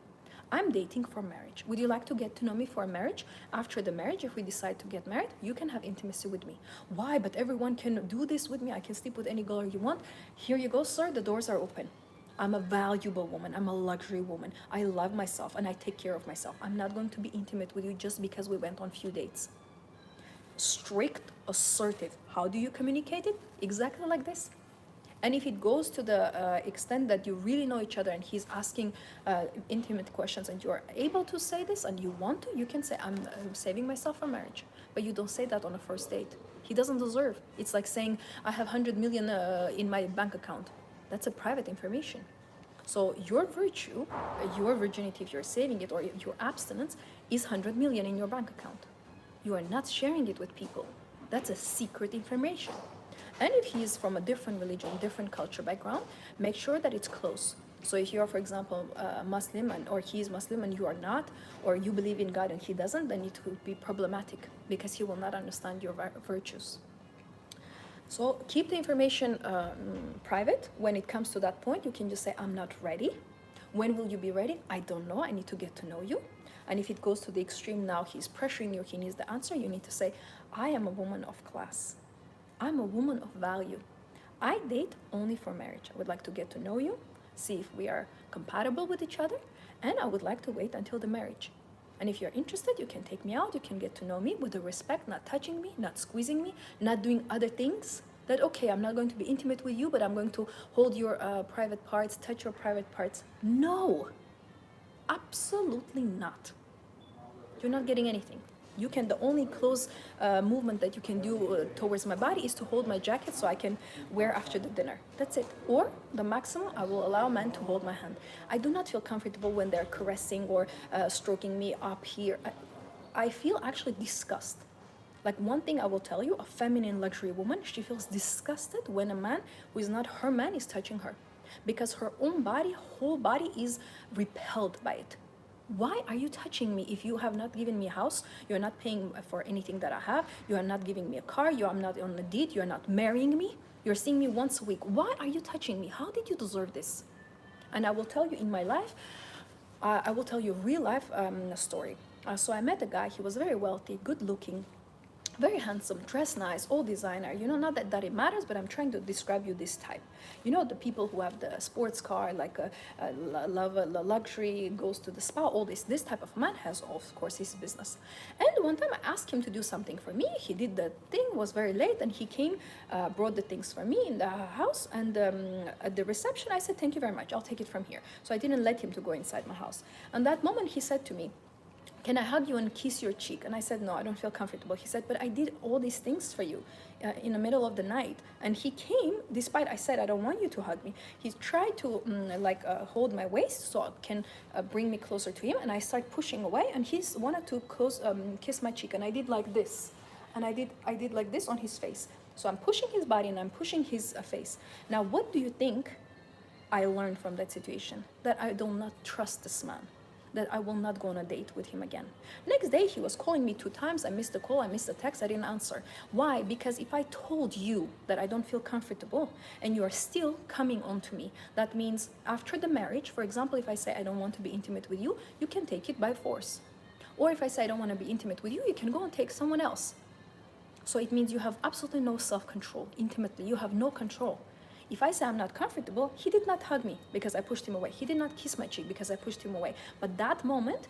I'm dating for marriage. Would you like to get to know me for marriage? After the marriage, if we decide to get married, you can have intimacy with me. Why? But everyone can do this with me. I can sleep with any girl you want. Here you go, sir. The doors are open. I'm a valuable woman. I'm a luxury woman. I love myself and I take care of myself. I'm not going to be intimate with you just because we went on few dates. Strict, assertive. How do you communicate it? Exactly like this. And if it goes to the extent that you really know each other and he's asking intimate questions and you're able to say this and you want to, you can say, I'm saving myself for marriage. But you don't say that on a first date. He doesn't deserve. It's like saying, I have 100 million in my bank account. That's a private information. So your virtue, your virginity, if you're saving it, or your abstinence, is 100 million in your bank account. You are not sharing it with people. That's a secret information. And if he is from a different religion, different culture background, make sure that it's close. So if you're, for example, Muslim, or he is Muslim and you are not, or you believe in God and he doesn't, then it will be problematic because he will not understand your virtues. So keep the information private. When it comes to that point, you can just say, I'm not ready. When will you be ready? I don't know. I need to get to know you. And if it goes to the extreme now, he's pressuring you, he needs the answer, you need to say, I am a woman of class. I'm a woman of value. I date only for marriage. I would like to get to know you, see if we are compatible with each other, and I would like to wait until the marriage. And if you're interested, you can take me out, you can get to know me with the respect, not touching me, not squeezing me, not doing other things. That, okay, I'm not going to be intimate with you, but I'm going to hold your private parts, touch your private parts. No, absolutely not. You're not getting anything. You can, the only close movement that you can do towards my body is to hold my jacket so I can wear after the dinner. That's it. Or the maximum, I will allow men to hold my hand. I do not feel comfortable when they're caressing or stroking me up here. I feel actually disgust. Like, one thing I will tell you, a feminine luxury woman, she feels disgusted when a man who is not her man is touching her, because her own body, whole body, is repelled by it. Why are you touching me if you have not given me a house? You're not paying for anything that I have. You are not giving me a car. You are not on a deed. You're not marrying me. You're seeing me once a week. Why are you touching me? How did you deserve this? And I will tell you, in my life, I will tell you a real life story. So I met a guy. He was very wealthy, good looking, very handsome, dressed nice, all designer. Not that it matters, but I'm trying to describe you this type. The people who have the sports car, like love a luxury, goes to the spa, all this type of man has, of course, his business. And one time I asked him to do something for me. He did the thing, was very late, and he came, brought the things for me in the house. And at the reception, I said, thank you very much, I'll take it from here. So I didn't let him to go inside my house. And that moment he said to me, can I hug you and kiss your cheek? And I said, no, I don't feel comfortable. He said, but I did all these things for you in the middle of the night. And he came, despite I said, I don't want you to hug me. He tried to hold my waist so it can bring me closer to him. And I started pushing away, and he wanted to kiss my cheek. And I did like this. And I did like this on his face. So I'm pushing his body and I'm pushing his face. Now, what do you think I learned from that situation? That I do not trust this man, that I will not go on a date with him again. Next day, he was calling me 2 times. I missed the call, I missed the text, I didn't answer. Why? Because if I told you that I don't feel comfortable and you are still coming on to me, that means after the marriage, for example, if I say I don't want to be intimate with you, you can take it by force. Or if I say I don't want to be intimate with you, you can go and take someone else. So it means you have absolutely no self-control intimately. You have no control. If I say I'm not comfortable, he did not hug me because I pushed him away. He did not kiss my cheek because I pushed him away. But that moment,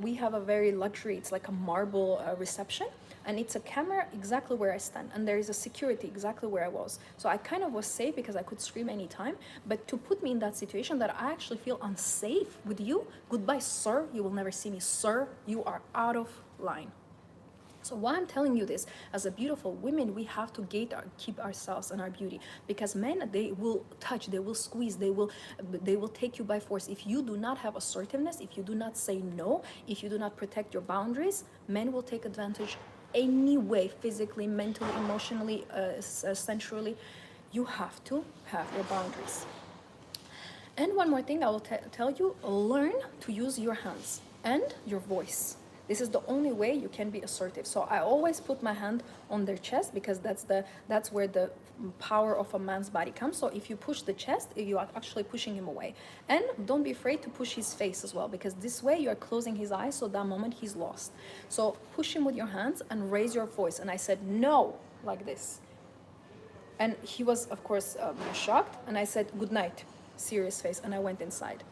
we have a very luxury, it's like a marble reception, and it's a camera exactly where I stand, and there is a security exactly where I was. So I kind of was safe because I could scream anytime, but to put me in that situation that I actually feel unsafe with you, goodbye, sir, you will never see me, sir, you are out of line. So why I'm telling you this, as a beautiful women, we have to keep ourselves and our beauty, because men, they will touch, they will squeeze, they will take you by force. If you do not have assertiveness, if you do not say no, if you do not protect your boundaries, men will take advantage anyway, physically, mentally, emotionally, sensually. You have to have your boundaries. And one more thing I will tell you, learn to use your hands and your voice. This is the only way you can be assertive. So I always put my hand on their chest, because that's where the power of a man's body comes. So if you push the chest, you are actually pushing him away. And don't be afraid to push his face as well, because this way you are closing his eyes, so that moment he's lost. So push him with your hands and raise your voice. And I said, no, like this. And he was, of course, shocked. And I said, good night, serious face. And I went inside.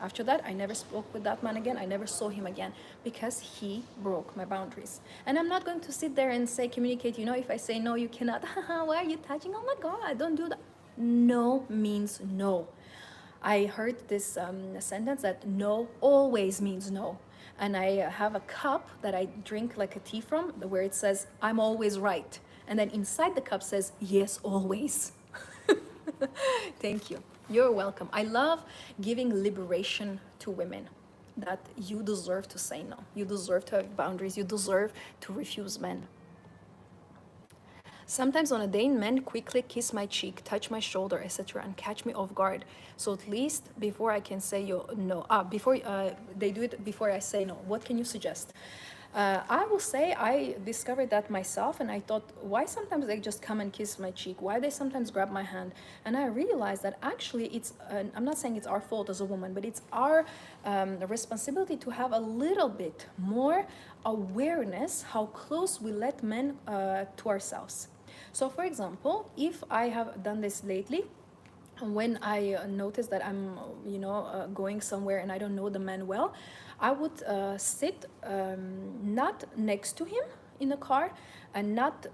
After that, I never spoke with that man again. I never saw him again, because he broke my boundaries. And I'm not going to sit there and say, communicate, if I say no, you cannot. Why are you touching? Oh my God, don't do that. No means no. I heard this sentence that no always means no. And I have a cup that I drink like a tea from, where it says, I'm always right. And then inside the cup says, yes, always. Thank you. You're welcome. I love giving liberation to women, that you deserve to say no. You deserve to have boundaries. You deserve to refuse men. Sometimes on a day, men quickly kiss my cheek, touch my shoulder, etc., and catch me off guard. So at least before I can say no, before they do it before I say no. What can you suggest? I will say I discovered that myself, and I thought, why sometimes they just come and kiss my cheek? Why they sometimes grab my hand? And I realized that actually it's, I'm not saying it's our fault as a woman, but it's our responsibility to have a little bit more awareness how close we let men to ourselves. So for example, if I have done this lately, when I notice that I'm, going somewhere and I don't know the man well, I would sit not next to him in the car, and not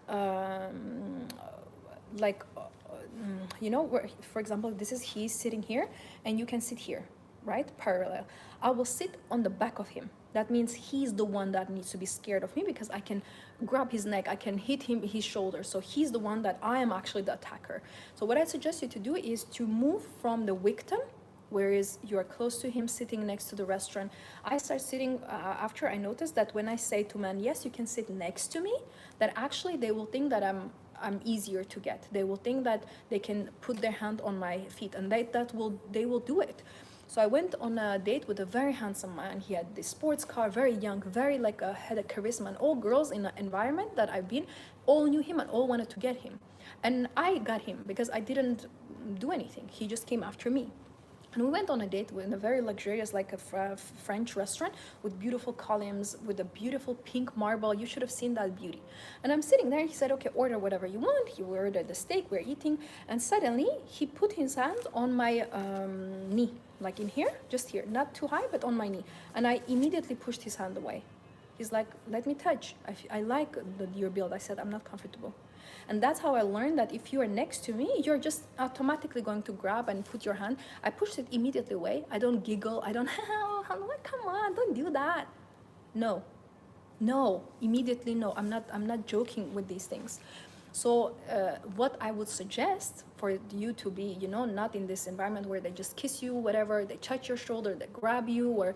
like, where, for example, this is he's sitting here, and you can sit here, right? Parallel. I will sit on the back of him. That means he's the one that needs to be scared of me, because I can grab his neck, I can hit him his shoulder. So he's the one that I am actually the attacker. So what I suggest you to do is to move from the victim, whereas you are close to him, sitting next to the restaurant. I start sitting after I notice that when I say to men, yes, you can sit next to me, that actually they will think that I'm easier to get. They will think that they can put their hand on my feet, and they will do it. So I went on a date with a very handsome man. He had this sports car, very young, very like had a charisma. And all girls in the environment that I've been, all knew him and all wanted to get him. And I got him because I didn't do anything. He just came after me. And we went on a date in a very luxurious, like a French restaurant with beautiful columns, with a beautiful pink marble. You should have seen that beauty. And I'm sitting there. He said, okay, order whatever you want. He ordered the steak. We're eating. And suddenly he put his hand on my knee, like in here, just here, not too high, but on my knee. And I immediately pushed his hand away. He's like, let me touch. I like your build. I said, I'm not comfortable. And that's how I learned that if you are next to me, you're just automatically going to grab and put your hand. I pushed it immediately away. I don't giggle. I don't, oh, come on, don't do that. No, no, immediately no. I'm not joking with these things. So what I would suggest for you to be, not in this environment where they just kiss you, whatever, they touch your shoulder, they grab you, or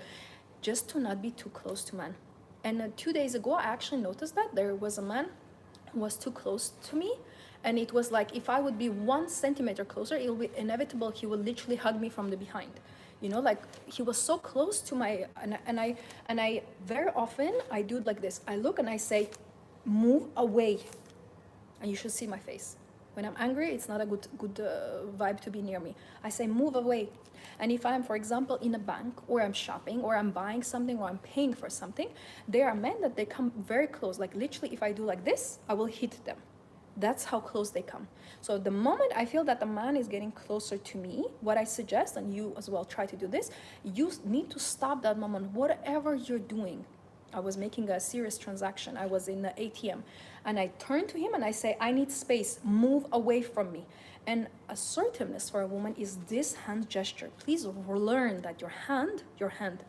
just to not be too close to man. And 2 days ago, I actually noticed that there was a man who was too close to me. And it was like, if I would be 1 centimeter closer, it will be inevitable. He would literally hug me from the behind. Like he was so close to my, and I very often, I do it like this. I look and I say, move away. And you should see my face. When I'm angry, it's not a good vibe to be near me. I say, move away. And if I'm, for example, in a bank, or I'm shopping, or I'm buying something, or I'm paying for something, there are men that they come very close. Like literally, if I do like this, I will hit them. That's how close they come. So the moment I feel that the man is getting closer to me, what I suggest, and you as well try to do this, you need to stop that moment, whatever you're doing. I was making a serious transaction. I was in the ATM, and I turn to him and I say, I need space, move away from me. And assertiveness for a woman is this hand gesture. Please learn that your hand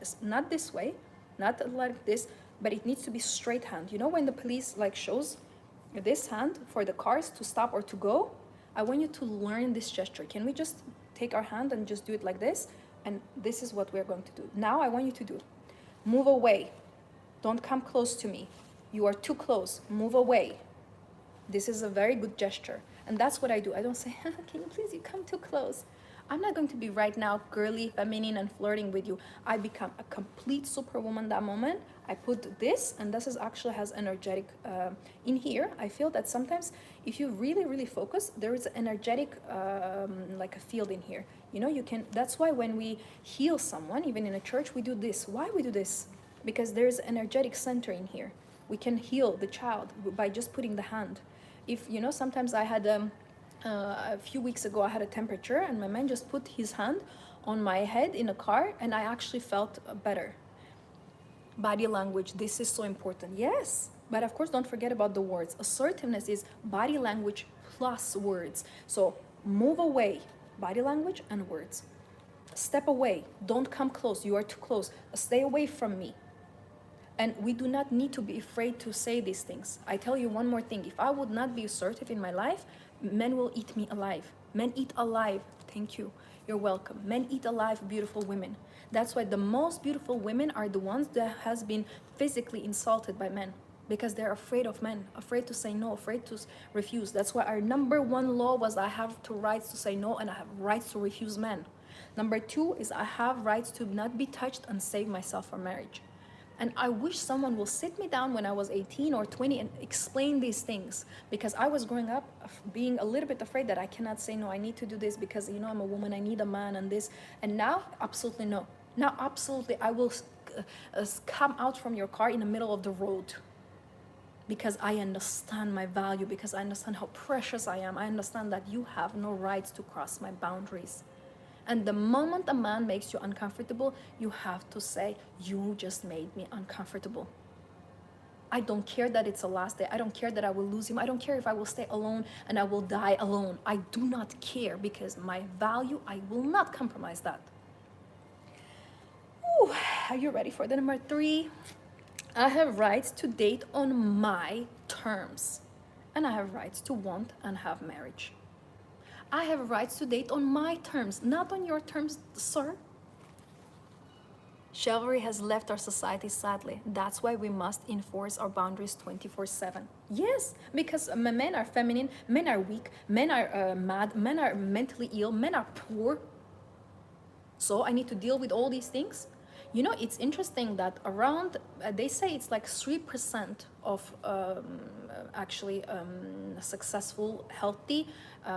is not this way, not like this, but it needs to be straight hand. When the police like shows this hand for the cars to stop or to go, I want you to learn this gesture. Can we just take our hand and just do it like this? And this is what we're going to do. Now I want you to do, move away. Don't come close to me. You are too close. Move away. This is a very good gesture. And that's what I do. I don't say, can you please, you come too close. I'm not going to be right now girly, feminine, and flirting with you. I become a complete superwoman that moment. I put this, and this is actually has energetic in here. I feel that sometimes if you really, really focus, there is energetic like a field in here. You can, that's why when we heal someone, even in a church, we do this. Why we do this? Because there's energetic center in here. We can heal the child by just putting the hand. If, sometimes I had, a few weeks ago, I had a temperature, and my man just put his hand on my head in a car, and I actually felt better. Body language, this is so important. Yes, but of course, don't forget about the words. Assertiveness is body language plus words. So move away, body language and words. Step away, don't come close, you are too close. Stay away from me. And we do not need to be afraid to say these things. I tell you one more thing. If I would not be assertive in my life, men will eat me alive. Men eat alive. Thank you. You're welcome. Men eat alive beautiful women. That's why the most beautiful women are the ones that has been physically insulted by men, because they're afraid of men, afraid to say no, afraid to refuse. That's why our number one law was I have two rights to say no and I have rights to refuse men. Number two is I have rights to not be touched and save myself for marriage. And I wish someone will sit me down when I was 18 or 20 and explain these things, because I was growing up being a little bit afraid that I cannot say no, I need to do this because, you know, I'm a woman, I need a man and this. And now, absolutely no. Now, absolutely, I will come out from your car in the middle of the road, because I understand my value, because I understand how precious I am. I understand that you have no rights to cross my boundaries. And the moment a man makes you uncomfortable, you have to say, you just made me uncomfortable. I don't care that it's the last day. I don't care that I will lose him. I don't care if I will stay alone and I will die alone. I do not care, because my value, I will not compromise that. Ooh, are you ready for the number 3? I have rights to date on my terms. And I have rights to want and have marriage. I have rights to date on my terms, not on your terms, sir. Chivalry has left our society, sadly. That's why we must enforce our boundaries 24/7. Yes, because men are feminine, men are weak, men are mad, men are mentally ill, men are poor. So I need to deal with all these things. You know, it's interesting that around, they say it's like 3% of actually successful, healthy,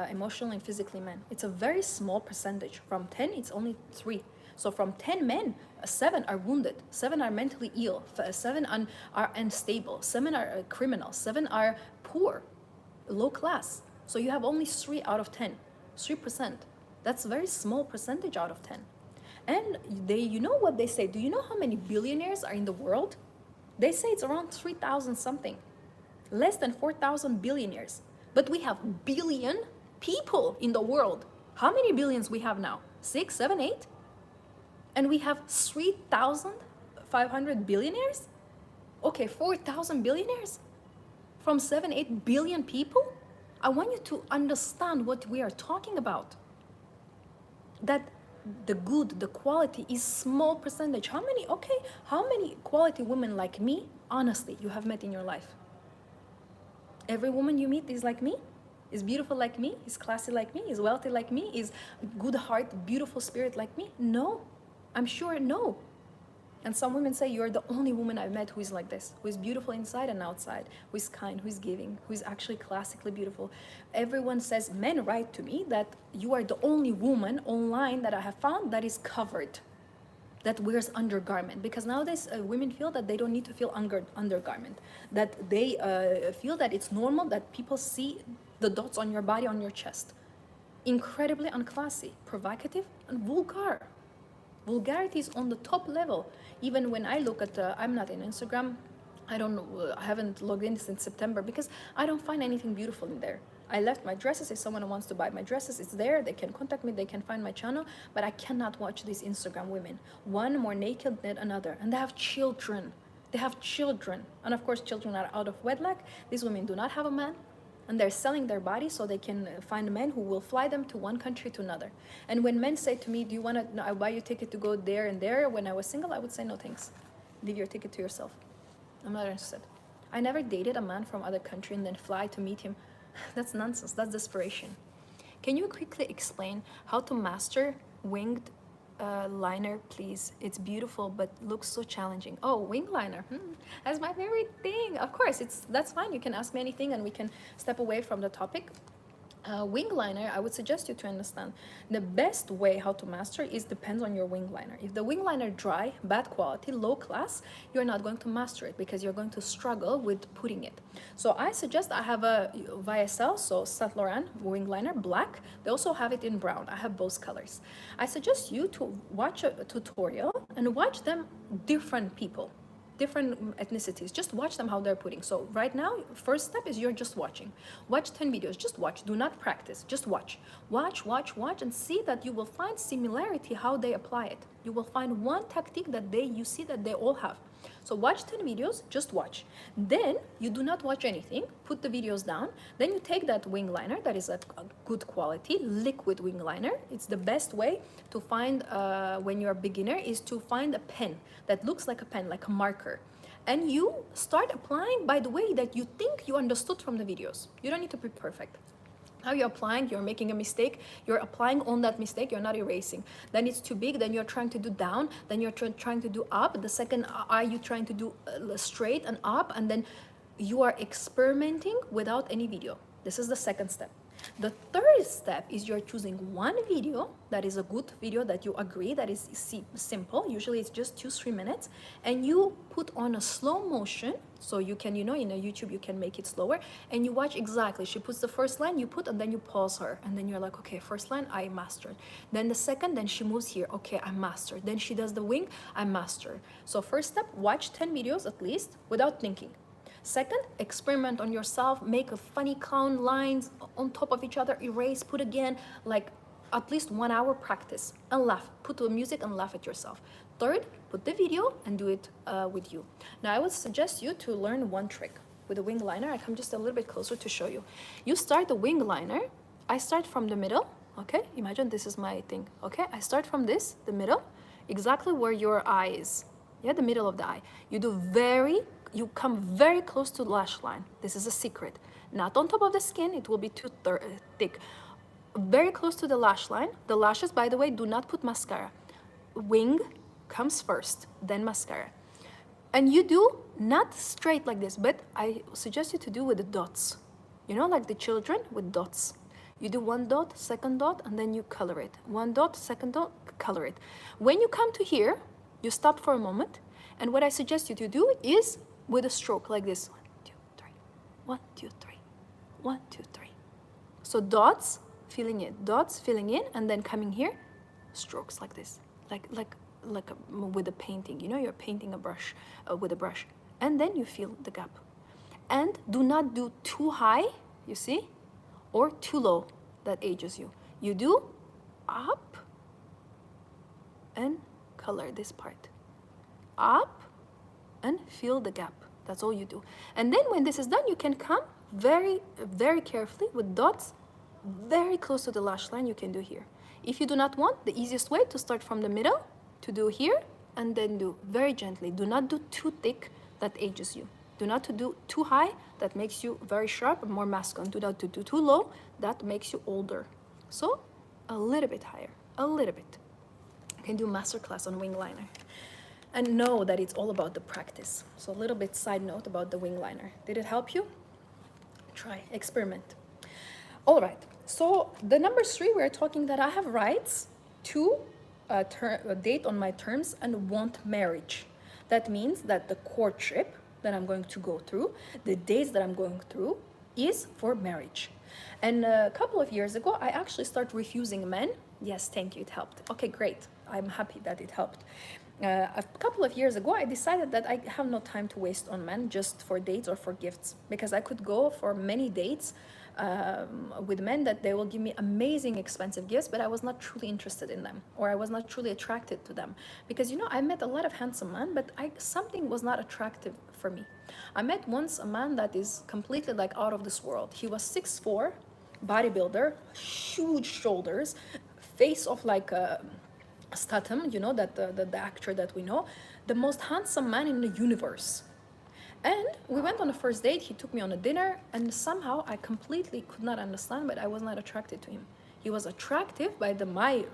emotionally and physically men. It's a very small percentage. From 10, it's only 3. So from 10 men, 7 are wounded, 7 are mentally ill, 7 are unstable, 7 are criminals, 7 are poor, low class. So you have only 3 out of 10, 3%. That's a very small percentage out of 10. And they, you know what they say? Do you know how many billionaires are in the world? They say it's around 3,000 something, less than 4,000 billionaires. But we have billion people in the world. How many billions we have now? 6, 7, 8? And we have 3,500 billionaires? Okay, 4,000 billionaires from 7, 8 billion people? I want you to understand what we are talking about. That the good, the quality is small percentage. How many quality women like me, honestly, you have met in your life? Every woman you meet is like me? Is beautiful like me? Is classy like me? Is wealthy like me? Is good heart, beautiful spirit like me? No, I'm sure no. And some women say, you're the only woman I've met who is like this, who is beautiful inside and outside, who is kind, who is giving, who is actually classically beautiful. Everyone says, men write to me that you are the only woman online that I have found that is covered, that wears undergarment. Because nowadays women feel that they don't need to feel undergarment, that they feel that it's normal that people see the dots on your body, on your chest. Incredibly unclassy, provocative, and vulgar. Vulgarity is on the top level. Even when I look at, I'm not in Instagram, I haven't logged in since September, because I don't find anything beautiful in there. I left my dresses. If someone wants to buy my dresses, it's there. They can contact me, they can find my channel, but I cannot watch these Instagram women. One more naked than another, and they have children. They have children. And of course, children are out of wedlock. These women do not have a man. And they're selling their body so they can find men who will fly them to one country to another. And when men say to me, do you want to, no, I buy you a ticket to go there and there, when I was single, I would say, no thanks. Leave your ticket to yourself. I'm not interested. I never dated a man from other country and then fly to meet him. That's nonsense. That's desperation. Can you quickly explain how to master winged liner, please? It's beautiful but looks so challenging. Oh, wing liner, that's my favorite thing. Of course, that's fine. You can ask me anything and we can step away from the topic. Wing liner, I would suggest you to understand the best way how to master is depends on your wing liner. If the wing liner dry, bad quality, low class, you're not going to master it because you're going to struggle with putting it. So I suggest, I have a YSL, so Saint Laurent wing liner, black. They also have it in brown. I have both colors. I suggest you to watch a tutorial and watch them different people, different ethnicities. Just watch them how they're putting. So right now, first step is you're just watching. Watch 10 videos, just watch. Do not practice, just watch. Watch, and see that you will find similarity how they apply it. You will find one tactic that you see that they all have. So watch 10 videos, just watch. Then you do not watch anything, put the videos down. Then you take that wing liner that is a good quality, liquid wing liner. It's the best way to find, when you're a beginner, is to find a pen that looks like a pen, like a marker. And you start applying by the way that you think you understood from the videos. You don't need to be perfect. Now you're applying, you're making a mistake, you're applying on that mistake, you're not erasing. Then it's too big, then you're trying to do down, then you're trying to do up. The second eye you're trying to do straight and up, and then you are experimenting without any video. This is the second step. The third step is you're choosing one video that is a good video that you agree that is simple. Usually it's just 2-3 minutes, and you put on a slow motion, so you can, in a YouTube you can make it slower, and you watch exactly. She puts the first line, you put, and then you pause her, and then you're like, okay, first line I mastered. Then the second, then she moves here, okay, I mastered. Then she does the wing, I mastered. So first step, watch 10 videos at least without thinking. Second, experiment on yourself, make a funny clown lines on top of each other, erase, put again, like at least 1 hour practice and laugh. Put the music and laugh at yourself. Third, put the video and do it with you. Now I would suggest you to learn one trick. With the wing liner, I come just a little bit closer to show you. You start the wing liner, I start from the middle, okay? Imagine this is my thing, okay? I start from this, the middle, exactly where your eye is. Yeah, the middle of the eye. You come very close to the lash line. This is a secret. Not on top of the skin, it will be too thick. Very close to the lash line. The lashes, by the way, do not put mascara. Wing comes first, then mascara. And you do not straight like this, but I suggest you to do with the dots. Like the children with dots. You do 1 dot, 2nd dot, and then you color it. 1 dot, 2nd dot, color it. When you come to here, you stop for a moment, and what I suggest you to do is with a stroke like this. 1, 2, 3. 1, 2, 3. 1, 2, 3. So dots, filling in, and then coming here, strokes like this, like with a painting. You're painting a brush with a brush, and then you fill the gap. And do not do too high, you see, or too low. That ages you. You do up and color this part. Up and fill the gap. That's all you do. And then when this is done, you can come very, very carefully with dots very close to the lash line. You can do here. If you do not want, the easiest way to start from the middle, to do here, and then do very gently. Do not do too thick, that ages you. Do not do too high, that makes you very sharp and more masculine. Do not do too low, that makes you older. So a little bit higher, a little bit. You can do masterclass on wing liner. And know that it's all about the practice. So a little bit side note about the wing liner. Did it help you? Try, experiment. All right, so the number 3, we're talking that I have rights to date on my terms and want marriage. That means that the courtship that I'm going to go through, the dates that I'm going through, is for marriage. And a couple of years ago, I actually started refusing men. Yes, thank you, it helped. Okay, great. I'm happy that it helped. A couple of years ago, I decided that I have no time to waste on men just for dates or for gifts, because I could go for many dates with men that they will give me amazing expensive gifts, but I was not truly interested in them, or I was not truly attracted to them. Because I met a lot of handsome men, but something was not attractive for me. I met once a man that is completely like out of this world. He was 6'4", bodybuilder, huge shoulders, face of like a Statham, that the actor that we know, the most handsome man in the universe. And we went on a first date. He took me on a dinner, and somehow I completely could not understand, but I was not attracted to him. He was attractive by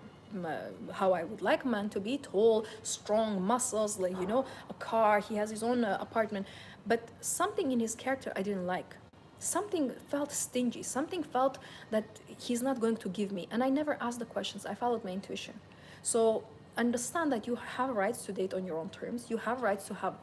how I would like a man to be: tall, strong, muscles, like a car. He has his own apartment, but something in his character I didn't like. Something felt stingy. Something felt that he's not going to give me, and I never asked the questions. I followed my intuition. So understand that you have rights to date on your own terms. You have rights to have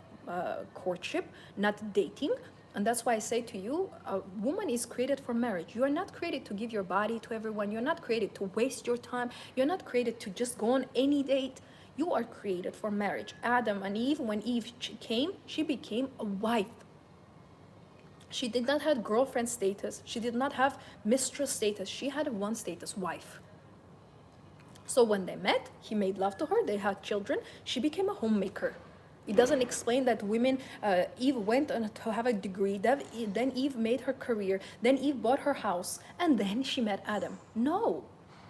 courtship, not dating. And that's why I say to you, a woman is created for marriage. You are not created to give your body to everyone. You're not created to waste your time. You're not created to just go on any date. You are created for marriage. Adam and Eve, when Eve came, she became a wife. She did not have girlfriend status. She did not have mistress status. She had one status: wife. So when they met, he made love to her, they had children, she became a homemaker. It doesn't explain that women, Eve went on to have a degree, then Eve made her career, then Eve bought her house, and then she met Adam. No,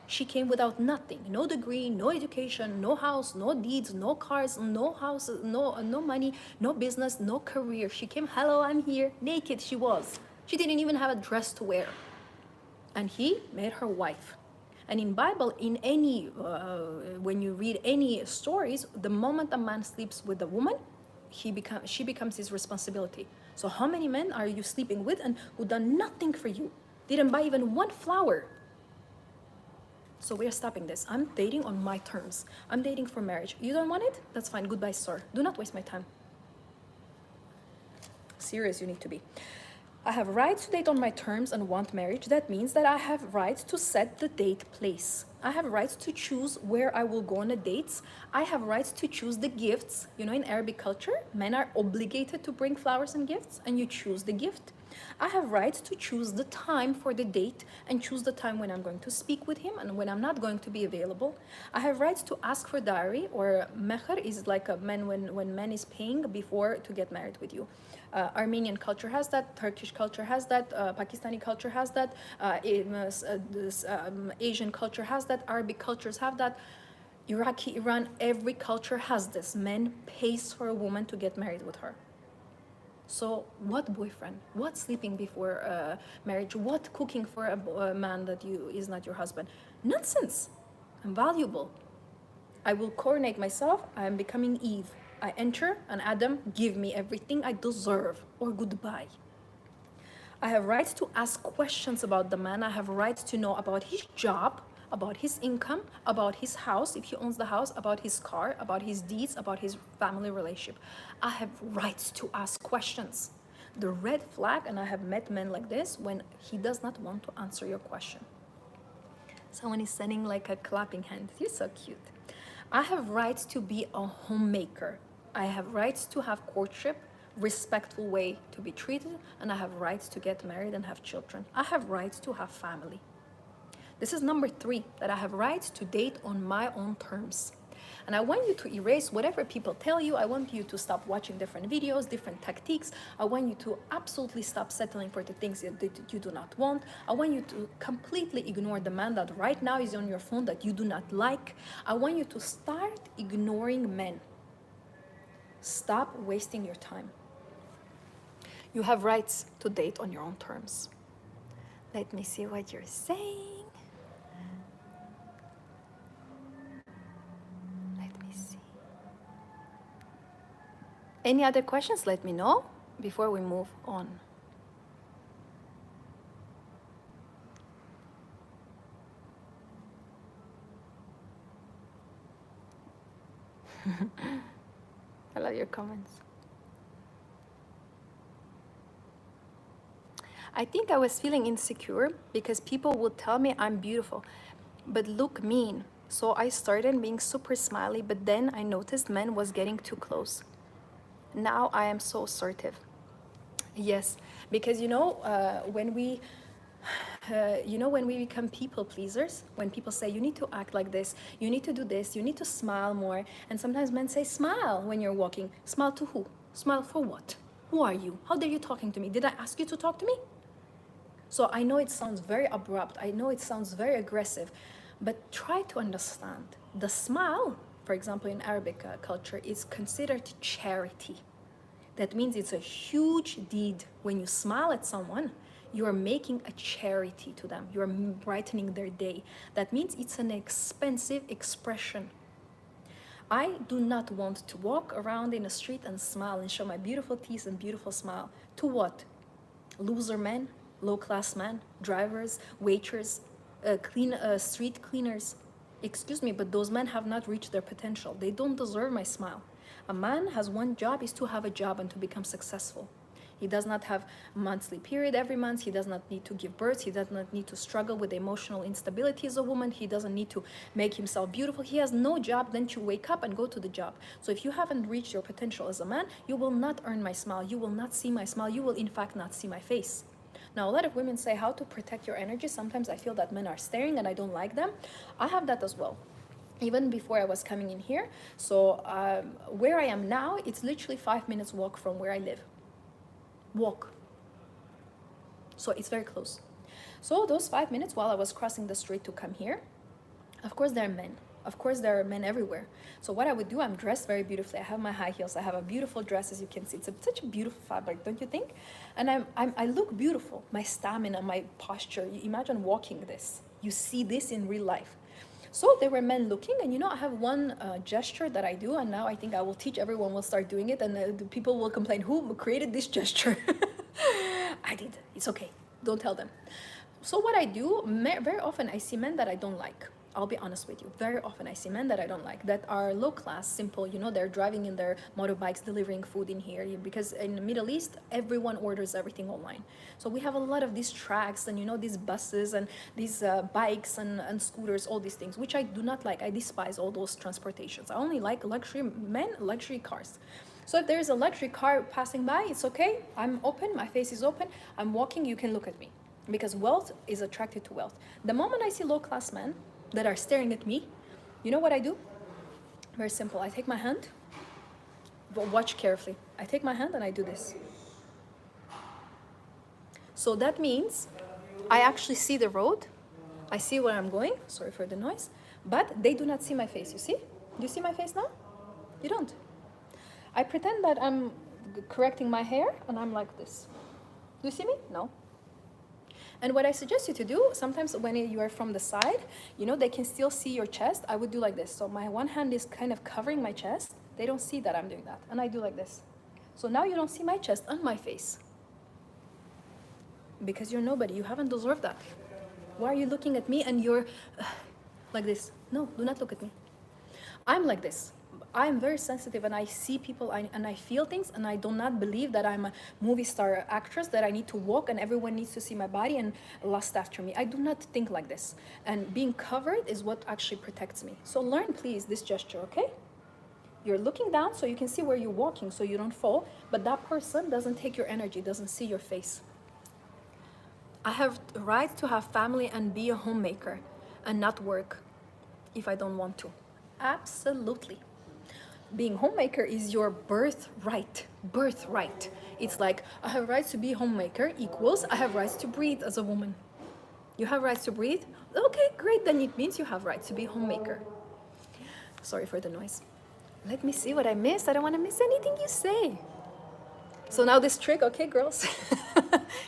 she came without nothing, no degree, no education, no house, no deeds, no cars, no house, no money, no business, no career. She came, hello, I'm here, naked she was. She didn't even have a dress to wear. And he made her wife. And in Bible, in any, when you read any stories, the moment a man sleeps with a woman, she becomes his responsibility. So how many men are you sleeping with and who done nothing for you? Didn't buy even one flower. So we are stopping this. I'm dating on my terms. I'm dating for marriage. You don't want it? That's fine. Goodbye, sir. Do not waste my time. Serious you need to be. I have rights to date on my terms and want marriage. That means that I have rights to set the date place. I have rights to choose where I will go on the dates. I have rights to choose the gifts. You know, in Arabic culture, men are obligated to bring flowers and gifts, and you choose the gift. I have rights to choose the time for the date and choose the time when I'm going to speak with him and when I'm not going to be available. I have rights to ask for dowry, or meher is like a man when man is paying before to get married with you. Armenian culture has that, Turkish culture has that, Pakistani culture has that, Asian culture has that, Arabic cultures have that, Iraqi, Iran, every culture has this. Men pays for a woman to get married with her. So what boyfriend? What sleeping before marriage? What cooking for a man that is not your husband? Nonsense. I'm valuable. I will coronate myself. I am becoming Eve. I enter, and Adam, give me everything I deserve, or goodbye. I have rights to ask questions about the man. I have rights to know about his job, about his income, about his house, if he owns the house, about his car, about his deeds, about his family relationship. I have rights to ask questions. The red flag, and I have met men like this, when he does not want to answer your question. Someone is sending like a clapping hand. You're so cute. I have rights to be a homemaker. I have rights to have courtship, respectful way to be treated, and I have rights to get married and have children. I have rights to have family. This is number 3, that I have rights to date on my own terms. And I want you to erase whatever people tell you. I want you to stop watching different videos, different tactics. I want you to absolutely stop settling for the things that you do not want. I want you to completely ignore the man that right now is on your phone that you do not like. I want you to start ignoring men. Stop wasting your time. You have rights to date on your own terms. Let me see what you're saying. Let me see. Any other questions? Let me know before we move on. I love your comments. I think I was feeling insecure because people would tell me I'm beautiful, but look mean. So I started being super smiley, but then I noticed men was getting too close. Now I am so assertive. Yes, because when we when we become people pleasers, when people say you need to act like this, you need to do this, you need to smile more, and sometimes men say smile when you're walking. Smile to who? Smile for what? Who are you? How dare you talking to me? Did I ask you to talk to me? So I know it sounds very abrupt, I know it sounds very aggressive, but try to understand. The smile, for example, in Arabic culture, is considered charity. That means it's a huge deed. When you smile at someone, you are making a charity to them. You are brightening their day. That means it's an expensive expression. I do not want to walk around in a street and smile and show my beautiful teeth and beautiful smile. To what? Loser men, low-class men, drivers, waiters, street cleaners. Excuse me, but those men have not reached their potential. They don't deserve my smile. A man has one job, is to have a job and to become successful. He does not have a monthly period every month. He does not need to give birth. He does not need to struggle with emotional instability as a woman. He doesn't need to make himself beautiful. He has no job than to wake up and go to the job. So if you haven't reached your potential as a man, you will not earn my smile. You will not see my smile. You will in fact not see my face. Now, a lot of women say how to protect your energy. Sometimes I feel that men are staring and I don't like them. I have that as well. even before I was coming in here. So where I am now, it's literally 5 minutes walk from where I live. Walk. So it's very close. So those 5 minutes while I was crossing the street to come here, of course there are men. Of course there are men everywhere. So what I would do, I'm dressed very beautifully. I have my high heels. I have a beautiful dress, as you can see. It's such a beautiful fabric, don't you think? And I look beautiful. My stamina, my posture. You imagine walking this. You see this in real life. So there were men looking, and you know, I have one gesture that I do, and now I think I will teach everyone, will start doing it, and the people will complain, who created this gesture? I did. It's okay. Don't tell them. So what I do, very often I see men that I don't like. I'll be honest with you. Very often I see men that I don't like, that are low class, simple, you know, they're driving in their motorbikes, delivering food in here, because in the Middle East, everyone orders everything online. So we have a lot of these tracks and, you know, these buses and these bikes and scooters, all these things, which I do not like. I despise all those transportations. I only like luxury men, luxury cars. So if there's a luxury car passing by, it's okay. I'm open, my face is open, I'm walking, you can look at me. Because wealth is attracted to wealth. The moment I see low class men that are staring at me, you know what I do? Very simple. I take my hand, but watch carefully. I take my hand and I do this. So that means I actually see the road. I see where I'm going. Sorry for the noise. But they do not see my face. You see? Do you see my face now? You don't. I pretend that I'm correcting my hair and I'm like this. Do you see me? No. And what I suggest you to do, sometimes when you are from the side, you know, they can still see your chest. I would do like this. So my one hand is kind of covering my chest. They don't see that I'm doing that. And I do like this. So now you don't see my chest and my face. Because you're nobody. You haven't deserved that. Why are you looking at me and you're like this? No, do not look at me. I'm like this. I'm very sensitive and I see people and I feel things, and I do not believe that I'm a movie star actress, that I need to walk and everyone needs to see my body and lust after me. I do not think like this. And being covered is what actually protects me. So learn, please, this gesture, okay? You're looking down so you can see where you're walking so you don't fall, but that person doesn't take your energy, doesn't see your face. I have the right to have family and be a homemaker and not work if I don't want to. Absolutely. Being homemaker is your birthright. Birthright. It's like, I have rights to be homemaker equals I have rights to breathe as a woman. You have rights to breathe? Okay, great. Then it means you have rights to be homemaker. Sorry for the noise. Let me see what I missed. I don't want to miss anything you say. So now this trick, okay, girls?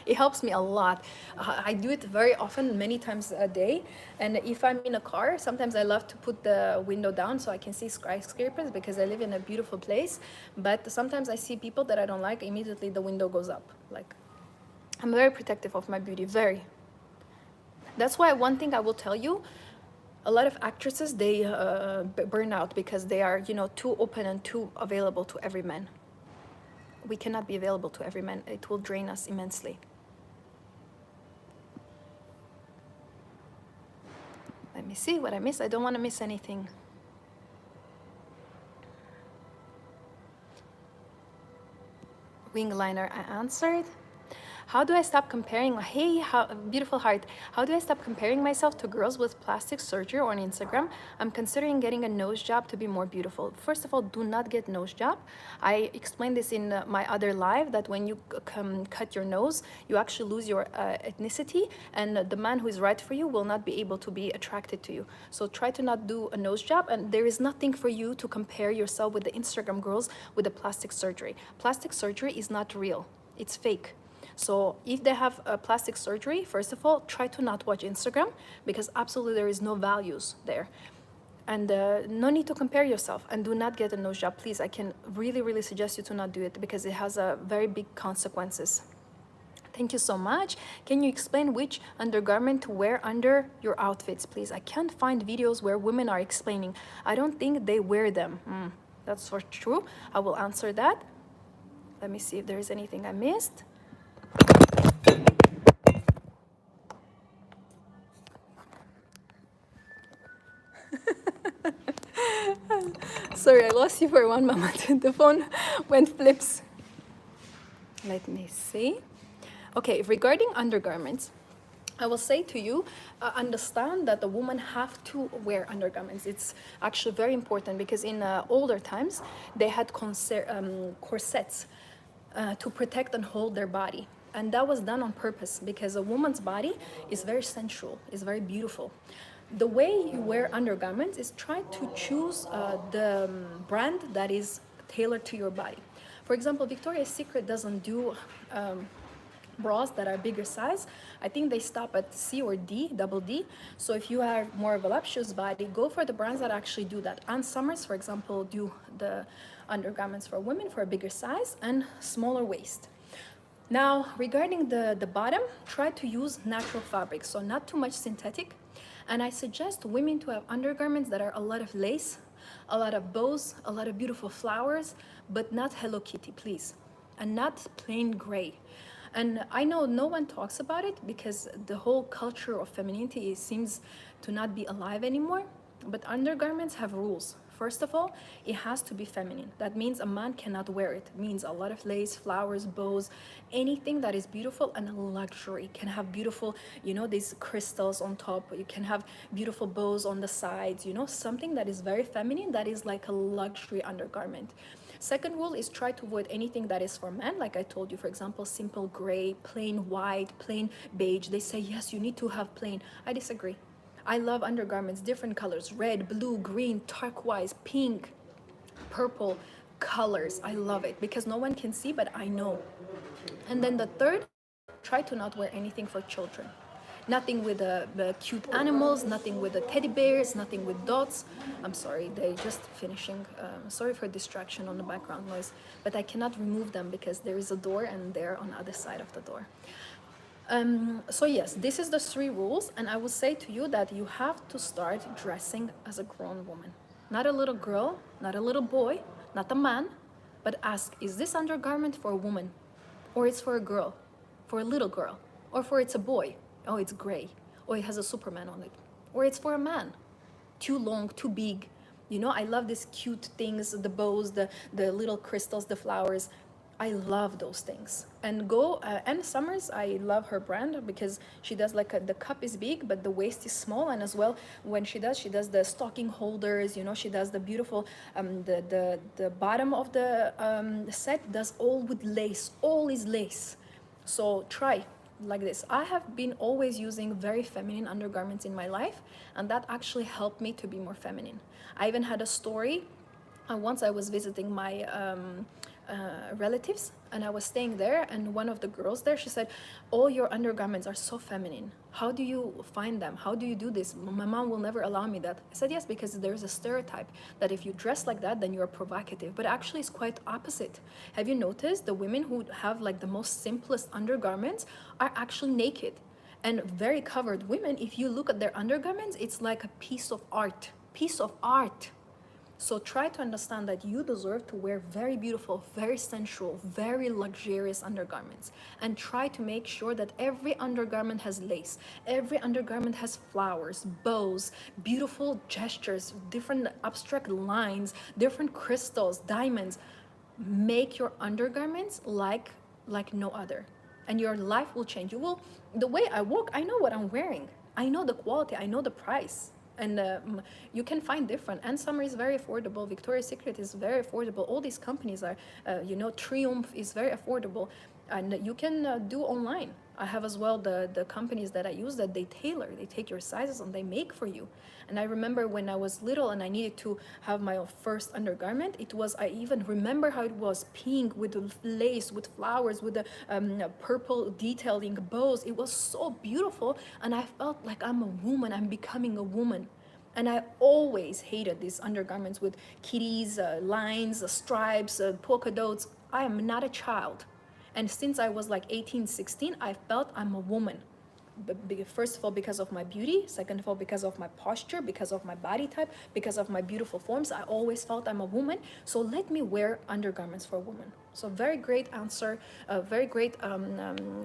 It helps me a lot. I do it very often, many times a day. And if I'm in a car, sometimes I love to put the window down so I can see skyscrapers because I live in a beautiful place. But sometimes I see people that I don't like, immediately the window goes up. Like, I'm very protective of my beauty, very. That's why one thing I will tell you, a lot of actresses, they burn out because they are, you know, too open and too available to every man. We cannot be available to every man. It will drain us immensely. Let me see what I missed. I don't want to miss anything. Wing liner, I answered. How do I stop comparing? Hey, beautiful heart. How do I stop comparing myself to girls with plastic surgery on Instagram? I'm considering getting a nose job to be more beautiful. First of all, do not get nose job. I explained this in my other live that when you cut your nose, you actually lose your ethnicity, and the man who is right for you will not be able to be attracted to you. So try to not do a nose job, and there is nothing for you to compare yourself with the Instagram girls with the plastic surgery. Plastic surgery is not real. It's fake. So if they have a plastic surgery, first of all, try to not watch Instagram because absolutely there is no values there. And no need to compare yourself, and do not get a nose job. Please, I can really, really suggest you to not do it because it has a very big consequences. Thank you so much. Can you explain which undergarment to wear under your outfits, please? I can't find videos where women are explaining. I don't think they wear them. That's for true. I will answer that. Let me see if there is anything I missed. Sorry, I lost you for one moment. The phone went flips. Let me see. Okay, regarding undergarments, I will say to you, understand that the woman have to wear undergarments. It's actually very important because in older times they had corsets to protect and hold their body. And that was done on purpose because a woman's body is very sensual, is very beautiful. The way you wear undergarments is try to choose the brand that is tailored to your body. For example, Victoria's Secret doesn't do bras that are bigger size. I think they stop at C or D, double D. So if you have more voluptuous body, go for the brands that actually do that. Ann Summers, for example, do the undergarments for women for a bigger size and smaller waist. Now, regarding the bottom, try to use natural fabric, so not too much synthetic. And I suggest women to have undergarments that are a lot of lace, a lot of bows, a lot of beautiful flowers, but not Hello Kitty, please. And not plain gray. And I know no one talks about it because the whole culture of femininity seems to not be alive anymore. But undergarments have rules. First of all, it has to be feminine. That means a man cannot wear it. It means a lot of lace, flowers, bows, anything that is beautiful and a luxury. Can have beautiful, these crystals on top. You can have beautiful bows on the sides, something that is very feminine, that is like a luxury undergarment. Second rule is try to avoid anything that is for men. Like I told you, for example, simple gray, plain white, plain beige. They say, yes, you need to have plain. I disagree. I love undergarments, different colors, red, blue, green, turquoise, pink, purple colors. I love it because no one can see, but I know. And then the third, try to not wear anything for children. Nothing with the cute animals, nothing with the teddy bears, nothing with dots. I'm sorry, they're just finishing. Sorry for distraction on the background noise, but I cannot remove them because there is a door and they're on the other side of the door. So yes, this is the 3 rules, and I will say to you that you have to start dressing as a grown woman. Not a little girl, not a little boy, not a man, but ask, is this undergarment for a woman? Or it's for a girl, for a little girl, or for it's a boy. Oh, it's gray, or it has a Superman on it. Or it's for a man, too long, too big. I love these cute things, the bows, the little crystals, the flowers. I love those things. And Ann Summers, I love her brand because she does the cup is big, but the waist is small. And as well, when she does the stocking holders, she does the beautiful, the bottom of the set does all with lace, all is lace. So try like this. I have been always using very feminine undergarments in my life, and that actually helped me to be more feminine. I even had a story. Once I was visiting my relatives, and I was staying there, and one of the girls there, she said, all your undergarments are so feminine. How do you find them? How do you do this? My mom will never allow me that. I said, yes, because there's a stereotype that if you dress like that, then you're provocative. But actually it's quite opposite. Have you noticed the women who have the most simplest undergarments are actually naked? And very covered women, if you look at their undergarments, it's like a piece of art. So try to understand that you deserve to wear very beautiful, very sensual, very luxurious undergarments. And try to make sure that every undergarment has lace, every undergarment has flowers, bows, beautiful gestures, different abstract lines, different crystals, diamonds. Make your undergarments like no other. And your life will change. The way I walk, I know what I'm wearing. I know the quality, I know the price. And you can find different. And Summer is very affordable. Victoria's Secret is very affordable. All these companies are, Triumph is very affordable. And you can do online. I have as well the companies that I use that they tailor. They take your sizes and they make for you. And I remember when I was little and I needed to have my first undergarment, I even remember how it was pink with lace, with flowers, with the purple detailing, bows. It was so beautiful. And I felt like I'm a woman. I'm becoming a woman. And I always hated these undergarments with kitties, lines, stripes, polka dots. I am not a child. And since I was 18, 16, I felt I'm a woman. First of all, because of my beauty. Second of all, because of my posture, because of my body type, because of my beautiful forms. I always felt I'm a woman. So let me wear undergarments for a woman. So very great answer, a very great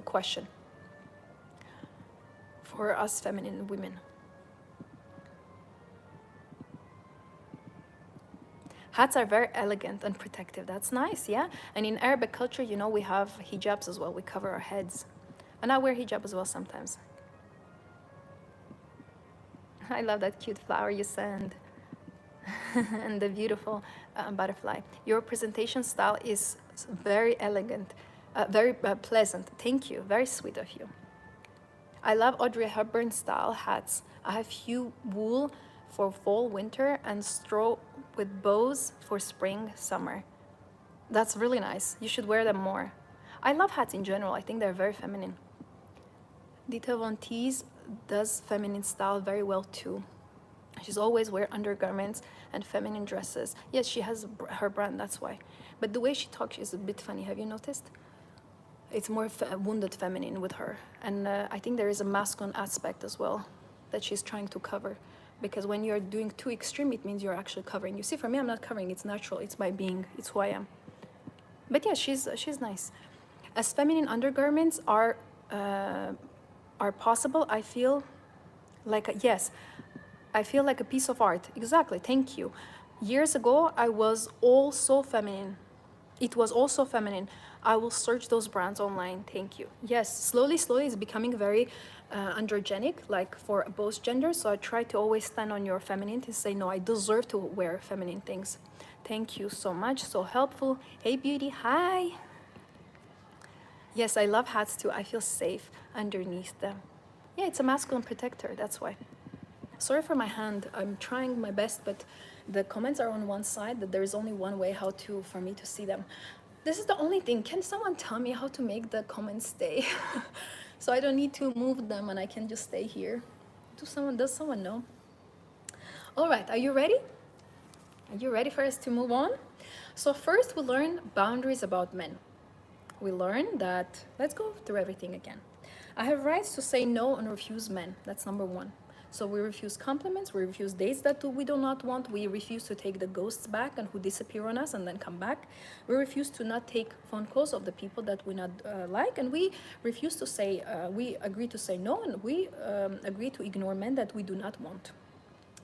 question for us feminine women. Hats are very elegant and protective. That's nice, yeah? And in Arabic culture, we have hijabs as well. We cover our heads. And I wear hijab as well sometimes. I love that cute flower you send. And the beautiful butterfly. Your presentation style is very elegant, very pleasant. Thank you. Very sweet of you. I love Audrey Hepburn style hats. I have hue wool for fall, winter, and straw with bows for spring, summer. That's really nice. You should wear them more. I love hats in general. I think they're very feminine. Dita Von Teese does feminine style very well too. She's always wear undergarments and feminine dresses. Yes, she has her brand, that's why. But the way she talks is a bit funny. Have you noticed? It's more wounded feminine with her. And I think there is a masculine aspect as well that she's trying to cover. Because when you're doing too extreme, it means you're actually covering. You see, for me, I'm not covering. It's natural. It's my being. It's who I am. But yeah, she's nice. As feminine undergarments are possible, I feel like yes, I feel like a piece of art. Exactly. Thank you. Years ago, I was also feminine. It was also feminine. I will search those brands online. Thank you. Yes, slowly, slowly, it's becoming very androgenic, like for both genders. So I try to always stand on your feminine to say, no, I deserve to wear feminine things. Thank you so much. So helpful. Hey, beauty. Hi. Yes, I love hats too. I feel safe underneath them. Yeah, it's a masculine protector. That's why. Sorry for my hand. I'm trying my best, but the comments are on one side. That there is only one way for me to see them. This is the only thing. Can someone tell me how to make the comments stay? So I don't need to move them and I can just stay here. Does someone know? All right, are you ready? Are you ready for us to move on? So first we learn boundaries about men. We learn that, let's go through everything again. I have rights to say no and refuse men. That's number one. So we refuse compliments, we refuse dates that we do not want, we refuse to take the ghosts back and who disappear on us and then come back. We refuse to not take phone calls of the people that we not like, and we refuse to say, we agree to say no, and we agree to ignore men that we do not want.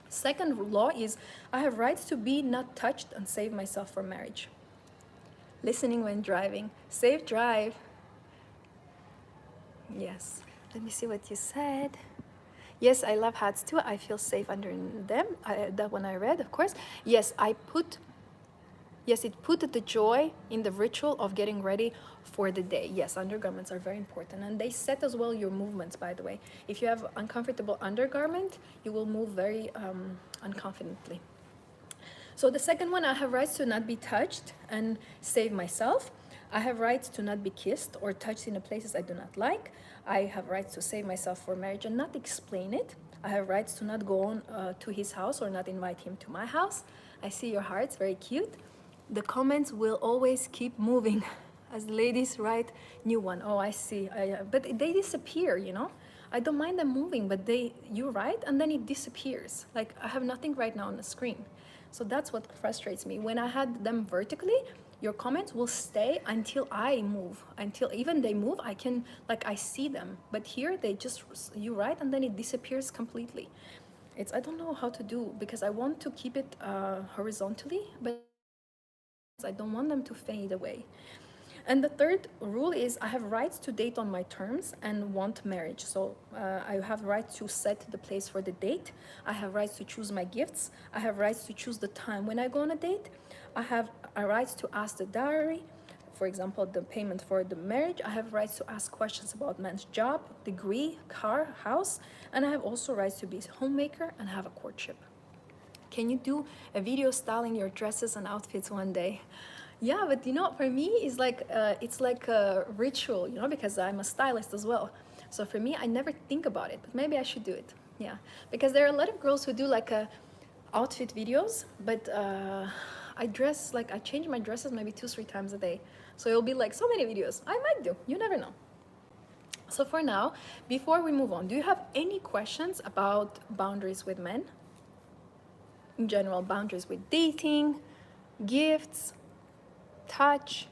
Second law is, I have rights to be not touched and save myself for marriage. Listening when driving. Safe drive. Yes. Let me see what you said. Yes, I love hats too. I feel safe under them. That one I read, of course. Yes, it put the joy in the ritual of getting ready for the day. Yes, undergarments are very important. And they set as well your movements, by the way. If you have uncomfortable undergarment, you will move very unconfidently. So the second one, I have rights to not be touched and save myself. I have rights to not be kissed or touched in the places I do not like. I have rights to save myself for marriage and not explain it. I have rights to not go on to his house or not invite him to my house. I see your hearts, very cute. The comments will always keep moving as ladies write new one. Oh, I see. But they disappear, you know. I don't mind them moving, but you write and then it disappears. Like I have nothing right now on the screen. So that's what frustrates me. When I had them vertically, your comments will stay until I move. Until even they move, I see them. But here you write and then it disappears completely. I don't know how to do, because I want to keep it horizontally, but I don't want them to fade away. And the third rule is, I have rights to date on my terms and want marriage. So I have rights to set the place for the date. I have rights to choose my gifts. I have rights to choose the time when I go on a date. I have a rights to ask the dowry, for example, the payment for the marriage. I have rights to ask questions about man's job, degree, car, house. And I have also rights to be a homemaker and have a courtship. Can you do a video styling your dresses and outfits one day? Yeah, but for me, it's like a ritual, because I'm a stylist as well. So for me, I never think about it, but maybe I should do it. Yeah, because there are a lot of girls who do outfit videos, but I change my dresses maybe 2-3 times a day. So it'll be like so many videos. I might do. You never know. So for now, before we move on, do you have any questions about boundaries with men? In general, boundaries with dating, gifts, touch,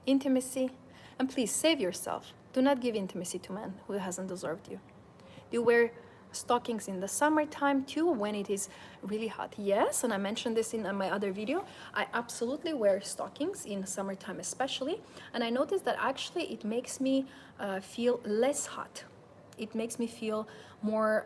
intimacy. And please save yourself. Do not give intimacy to man who hasn't deserved you. Do you wear stockings in the summertime too, when it is really hot? Yes, and I mentioned this in my other video. I absolutely wear stockings in summertime especially, and I noticed that actually it makes me feel less hot. It makes me feel more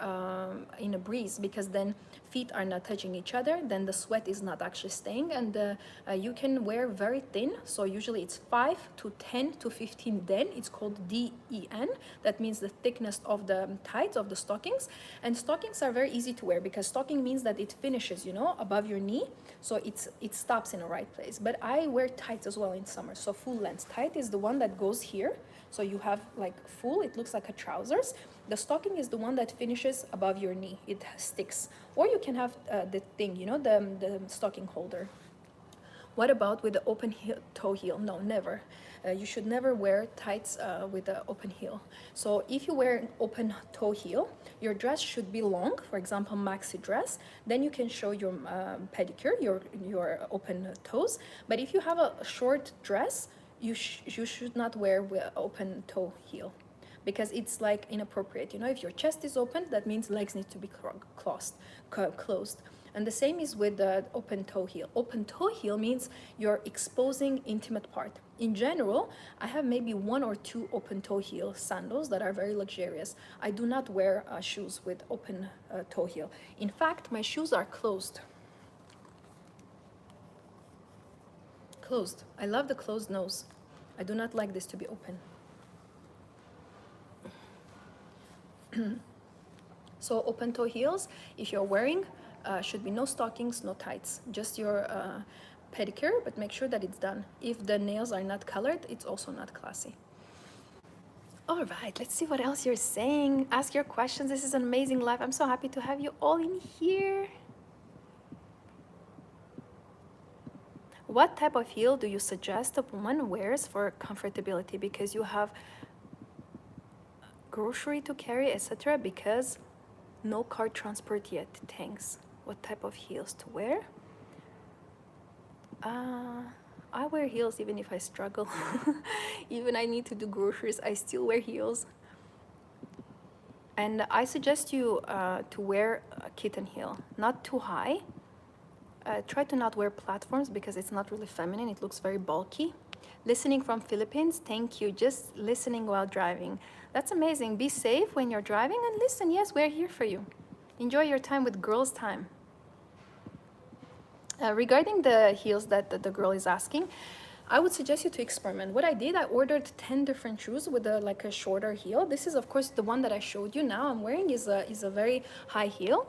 in a breeze, because then feet are not touching each other, then the sweat is not actually staying, and you can wear very thin. So usually it's 5 to 10 to 15 den. It's called DEN. That means the thickness of the tights of the stockings. And stockings are very easy to wear, because stocking means that it finishes, you know, above your knee, so it stops in the right place. But I wear tights as well in summer. So full length tight is the one that goes here, so you have like full, it looks like a trousers. The stocking is the one that finishes above your knee, it sticks. Or you can have the thing, you know, the stocking holder. What about with the open heel, toe heel? No, never. You should never wear tights with an open heel. So if you wear an open toe heel, your dress should be long, for example, maxi dress. Then you can show your pedicure, your open toes. But if you have a short dress, you should not wear with open toe heel, because it's like inappropriate. You know, if your chest is open, that means legs need to be closed. And the same is with the open toe heel. Open toe heel means you're exposing intimate part. In general, I have maybe 1 or 2 open toe heel sandals that are very luxurious. I do not wear shoes with open toe heel. In fact, my shoes are closed. Closed. I love the closed nose. I do not like this to be open. So open toe heels, if you're wearing, should be no stockings, no tights, just your pedicure, but make sure that it's done. If the nails are not colored, it's also not classy. All right, let's see what else you're saying. Ask your questions. This is an amazing live. I'm so happy to have you all in here. What type of heel do you suggest a woman wears for comfortability? Because you have grocery to carry, etc. Because no car transport yet. Thanks. What type of heels to wear? I wear heels even if I struggle. Even I need to do groceries, I still wear heels. And I suggest you to wear a kitten heel, not too high. Try to not wear platforms because it's not really feminine. It looks very bulky. Listening from Philippines, thank you. Just listening while driving. That's amazing. Be safe when you're driving and listen. Yes, we're here for you. Enjoy your time with girls' time. Regarding the heels that the girl is asking, I would suggest you to experiment. What I did, I ordered 10 different shoes with like a shorter heel. This is, of course, the one that I showed you. Now I'm wearing is a very high heel,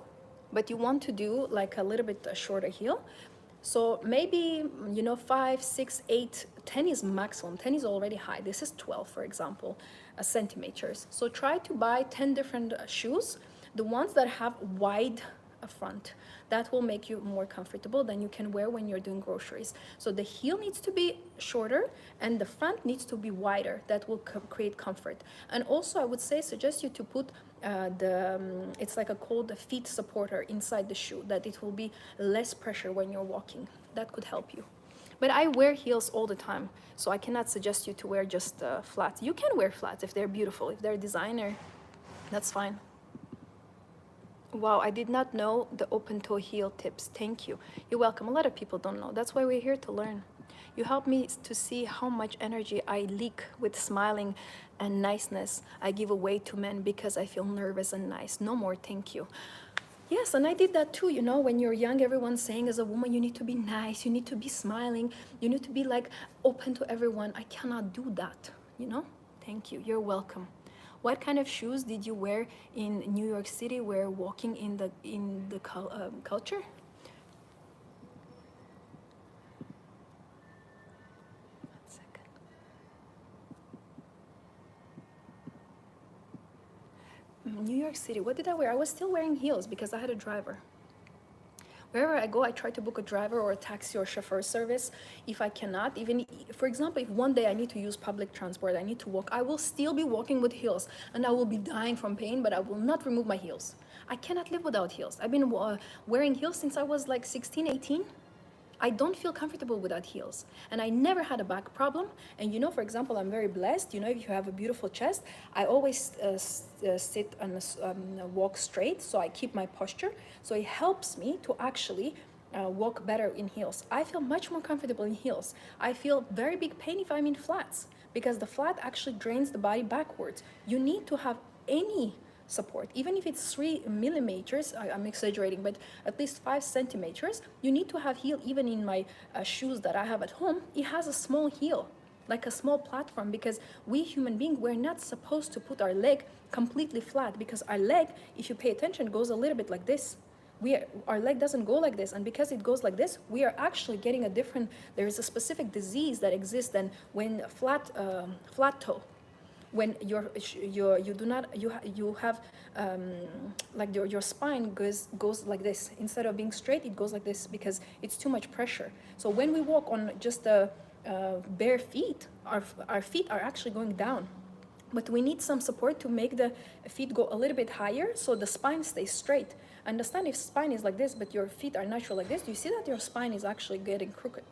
but you want to do like a little bit shorter heel. So maybe, you know, 5, 6, 8, 10 is maximum. 10 is already high. This is 12, for example, centimeters. So try to buy 10 different shoes, the ones that have wide front. That will make you more comfortable than you can wear when you're doing groceries. So the heel needs to be shorter and the front needs to be wider. That will create comfort. And also I would suggest you to put it's like a called feet supporter inside the shoe, that it will be less pressure when you're walking. That could help you. But I wear heels all the time, so I cannot suggest you to wear just flats. You can wear flats if they're beautiful, if they're designer, that's fine. Wow, I did not know the open toe heel tips. Thank you. You're welcome. A lot of people don't know. That's why we're here to learn. You help me to see how much energy I leak with smiling and niceness I give away to men because I feel nervous and nice. No more, thank you. Yes, and I did that too. You know, when you're young, everyone's saying as a woman, you need to be nice, you need to be smiling, you need to be like open to everyone. I cannot do that, you know? Thank you. You're welcome. What kind of shoes did you wear in New York City where walking in the culture? One second. New York City, what did I wear? I was still wearing heels because I had a driver. Wherever I go, I try to book a driver or a taxi or chauffeur service. If I cannot, even, for example, if one day I need to use public transport, I need to walk, I will still be walking with heels and I will be dying from pain, but I will not remove my heels. I cannot live without heels. I've been wearing heels since I was like 16, 18. I don't feel comfortable without heels, and I never had a back problem. And you know, for example, I'm very blessed. You know, if you have a beautiful chest, I always sit and walk straight, so I keep my posture. So it helps me to actually walk better in heels. I feel much more comfortable in heels. I feel very big pain if I'm in flats, because the flat actually drains the body backwards. You need to have any support. Even if it's 3 millimeters, I'm exaggerating, but at least 5 centimeters, you need to have heel. Even in my shoes that I have at home, it has a small heel, like a small platform, because we human beings, we're not supposed to put our leg completely flat, because our leg, if you pay attention, goes a little bit like this. Our leg doesn't go like this, and because it goes like this, we are actually getting a different, there is a specific disease that exists than when flat toe, when you do not, you have like your spine goes like this. Instead of being straight, it goes like this because it's too much pressure. So when we walk on just bare feet, our feet are actually going down. But we need some support to make the feet go a little bit higher so the spine stays straight. Understand, if spine is like this, but your feet are natural like this, you see that your spine is actually getting crooked.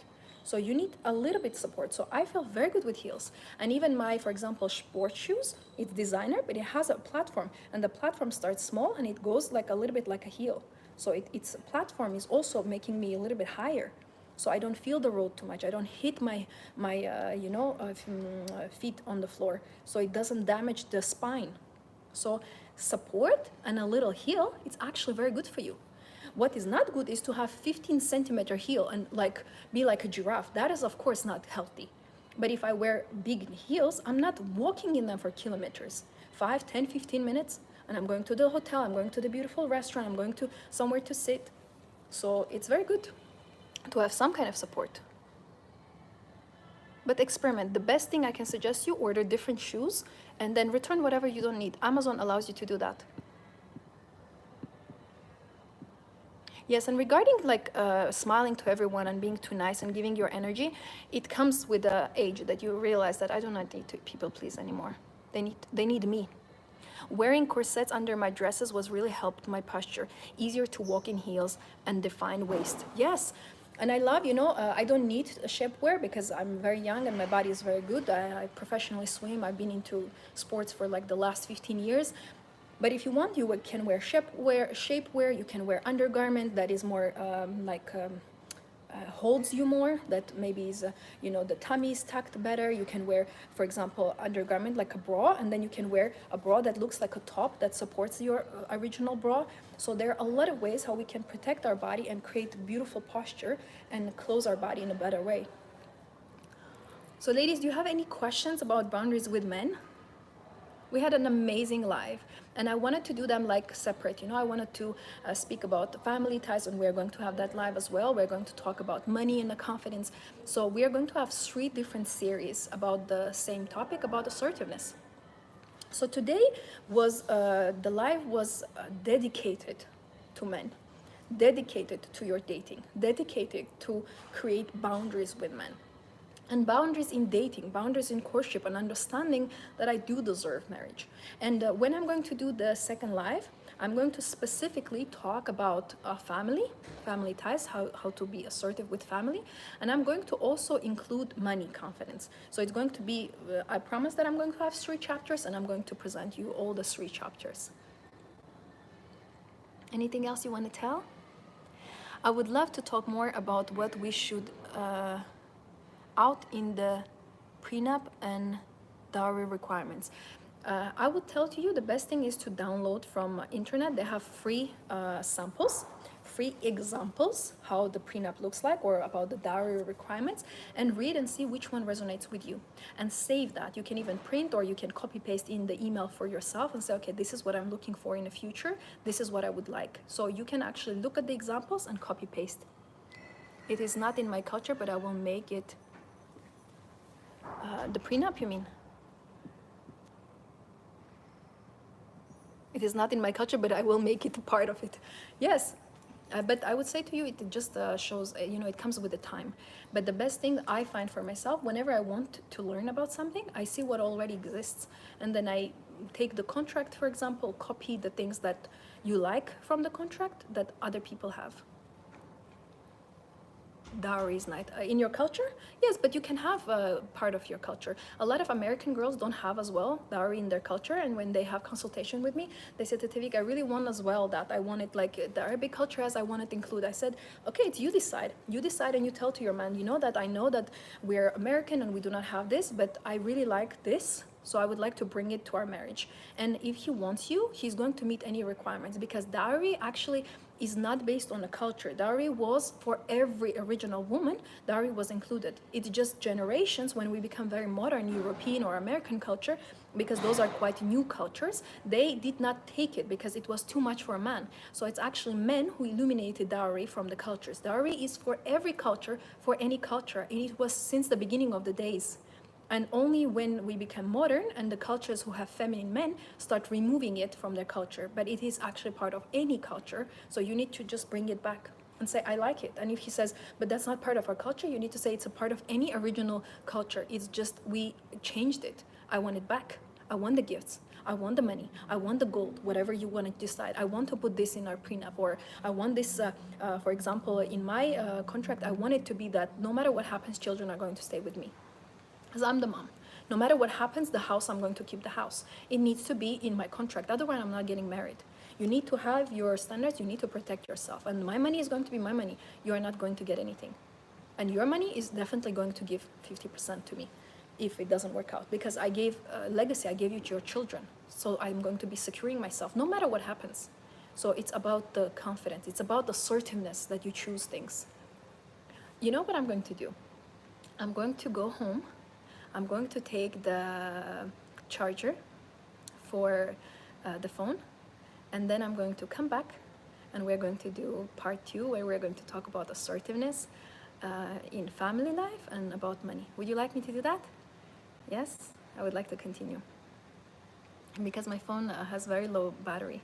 So you need a little bit support. So I feel very good with heels. And even my, for example, sports shoes, it's designer, but it has a platform. And the platform starts small and it goes like a little bit like a heel. So its platform is also making me a little bit higher. So I don't feel the road too much. I don't hit my feet on the floor. So it doesn't damage the spine. So support and a little heel, it's actually very good for you. What is not good is to have 15 centimeter heel and be like a giraffe. That is of course not healthy. But if I wear big heels, I'm not walking in them for kilometers. 5, 10, 15 minutes, and I'm going to the hotel, I'm going to the beautiful restaurant, I'm going to somewhere to sit. So it's very good to have some kind of support. But experiment. The best thing I can suggest you, order different shoes and then return whatever you don't need. Amazon allows you to do that. Yes, and regarding smiling to everyone and being too nice and giving your energy, it comes with the age that you realize that I do not need to people please anymore. They need me. Wearing corsets under my dresses was really helped my posture. Easier to walk in heels and define waist. Yes, and I love, I don't need a shapewear because I'm very young and my body is very good. I professionally swim. I've been into sports for like the last 15 years. But if you want, you can wear shapewear. You can wear undergarment that is more holds you more. That maybe is the tummy is tucked better. You can wear, for example, undergarment like a bra, and then you can wear a bra that looks like a top that supports your original bra. So there are a lot of ways how we can protect our body and create beautiful posture and close our body in a better way. So ladies, do you have any questions about boundaries with men? We had an amazing live, and I wanted to do them like separate. I wanted to speak about family ties, and we're going to have that live as well. We're going to talk about money and the confidence. So we are going to have 3 different series about the same topic, about assertiveness. So today was the live was dedicated to men, dedicated to your dating, dedicated to create boundaries with men. And boundaries in dating, boundaries in courtship, and understanding that I do deserve marriage. And when I'm going to do the second live, I'm going to specifically talk about family ties, how to be assertive with family. And I'm going to also include money confidence. So it's going to be, I promise that I'm going to have 3 chapters, and I'm going to present you all the 3 chapters. Anything else you want to tell? I would love to talk more about what we should out in the prenup and dowry requirements. I would tell to you the best thing is to download from internet. They have free samples, free examples how the prenup looks like or about the dowry requirements, and read and see which one resonates with you and save that. You can even print or you can copy paste in the email for yourself and say, okay, this is what I'm looking for in the future. This is what I would like. So you can actually look at the examples and copy paste. It is not in my culture, but I will make it. The prenup, you mean? It is not in my culture, but I will make it a part of it. Yes, but I would say to you, it just shows, it comes with the time. But the best thing I find for myself, whenever I want to learn about something, I see what already exists. And then I take the contract, for example, copy the things that you like from the contract that other people have. Dowry is not in your culture. Yes, but you can have part of your culture. A lot of American girls don't have as well dowry in their culture, and when they have consultation with me, they said to Tevik, I really want as well that. I want it like the Arabic culture as I want it include. I said, okay, it's you decide and you tell to your man, that I know that we're American and we do not have this, but I really like this, So I would like to bring it to our marriage. And if he wants you, he's going to meet any requirements, because dowry actually is not based on a culture. Dowry was for every original woman, dowry was included. It's just generations, when we become very modern European or American culture, because those are quite new cultures, they did not take it because it was too much for a man. So it's actually men who eliminated dowry from the cultures. Dowry is for every culture, for any culture, and it was since the beginning of the days. And only when we become modern and the cultures who have feminine men start removing it from their culture. But it is actually part of any culture. So you need to just bring it back and say, I like it. And if he says, but that's not part of our culture, you need to say it's a part of any original culture. It's just we changed it. I want it back. I want the gifts. I want the money. I want the gold, whatever you want to decide. I want to put this in our prenup, or I want this, for example, in my contract, I want it to be that no matter what happens, children are going to stay with me. Because I'm the mom. No matter what happens, the house, I'm going to keep the house. It needs to be in my contract. Otherwise, I'm not getting married. You need to have your standards. You need to protect yourself. And my money is going to be my money. You are not going to get anything. And your money is definitely going to give 50% to me if it doesn't work out. Because I gave a legacy. I gave you to your children. So I'm going to be securing myself no matter what happens. So it's about the confidence. It's about the assertiveness that you choose things. You know what I'm going to do? I'm going to go home. I'm going to take the charger for the phone, and then I'm going to come back, and we're going to do part 2, where we're going to talk about assertiveness in family life and about money. Would you like me to do that? Yes? I would like to continue. Because my phone has very low battery,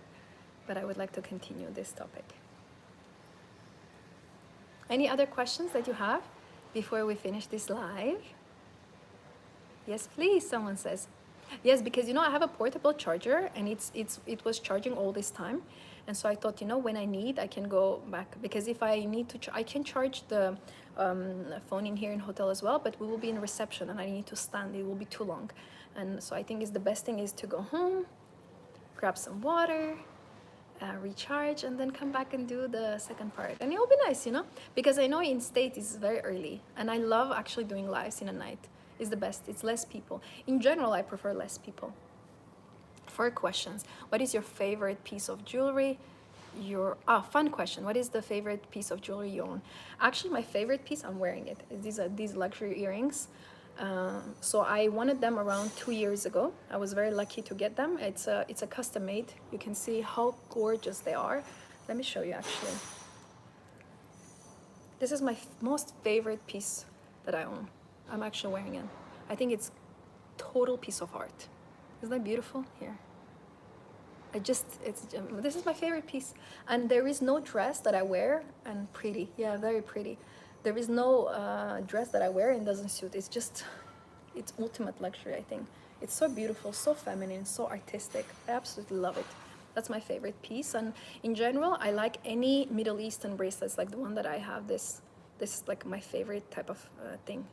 but I would like to continue this topic. Any other questions that you have before we finish this live? Yes, please, someone says. Yes, because I have a portable charger, and it was charging all this time. And so I thought, when I need, I can go back, because if I need to, I can charge the phone in here in hotel as well, but we will be in reception and I need to stand, it will be too long. And so I think the best thing is to go home, grab some water, recharge, and then come back and do the second part. And it will be nice, because I know in States it's very early, and I love actually doing lives in the night. It's the best. It's less people. In general, I prefer less people. 4 questions. What is your favorite piece of jewelry? Fun question. What is the favorite piece of jewelry you own? Actually, my favorite piece, I'm wearing it. These are these luxury earrings. So I wanted them around 2 years ago. I was very lucky to get them. It's a custom made. You can see how gorgeous they are. Let me show you actually. This is my most favorite piece that I own. I'm actually wearing it. I think it's total piece of art. Isn't that beautiful? Here. This is my favorite piece. And there is no dress that I wear, and pretty. Yeah, very pretty. There is no dress that I wear and doesn't suit. It's ultimate luxury, I think. It's so beautiful, so feminine, so artistic. I absolutely love it. That's my favorite piece. And in general, I like any Middle Eastern bracelets, like the one that I have. This is like my favorite type of thing.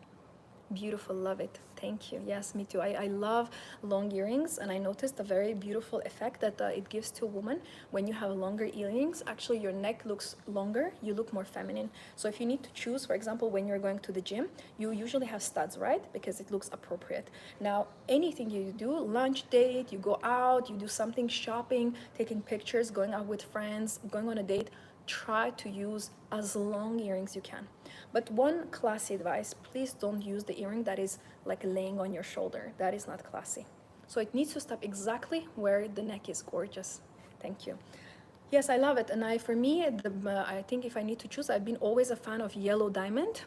Beautiful, love it. Thank you. Yes, me too. I love long earrings, and I noticed a very beautiful effect that it gives to a woman when you have longer earrings. Actually, your neck looks longer, you look more feminine. So if you need to choose, for example, when you're going to the gym, you usually have studs, right? Because it looks appropriate. Now, anything you do, lunch date, you go out, you do something, shopping, taking pictures, going out with friends, going on a date, try to use as long earrings you can. But one classy advice, please don't use the earring that is like laying on your shoulder. That is not classy. So it needs to stop exactly where the neck is. Gorgeous. Thank you. Yes, I love it. And I think if I need to choose, I've been always a fan of yellow diamond.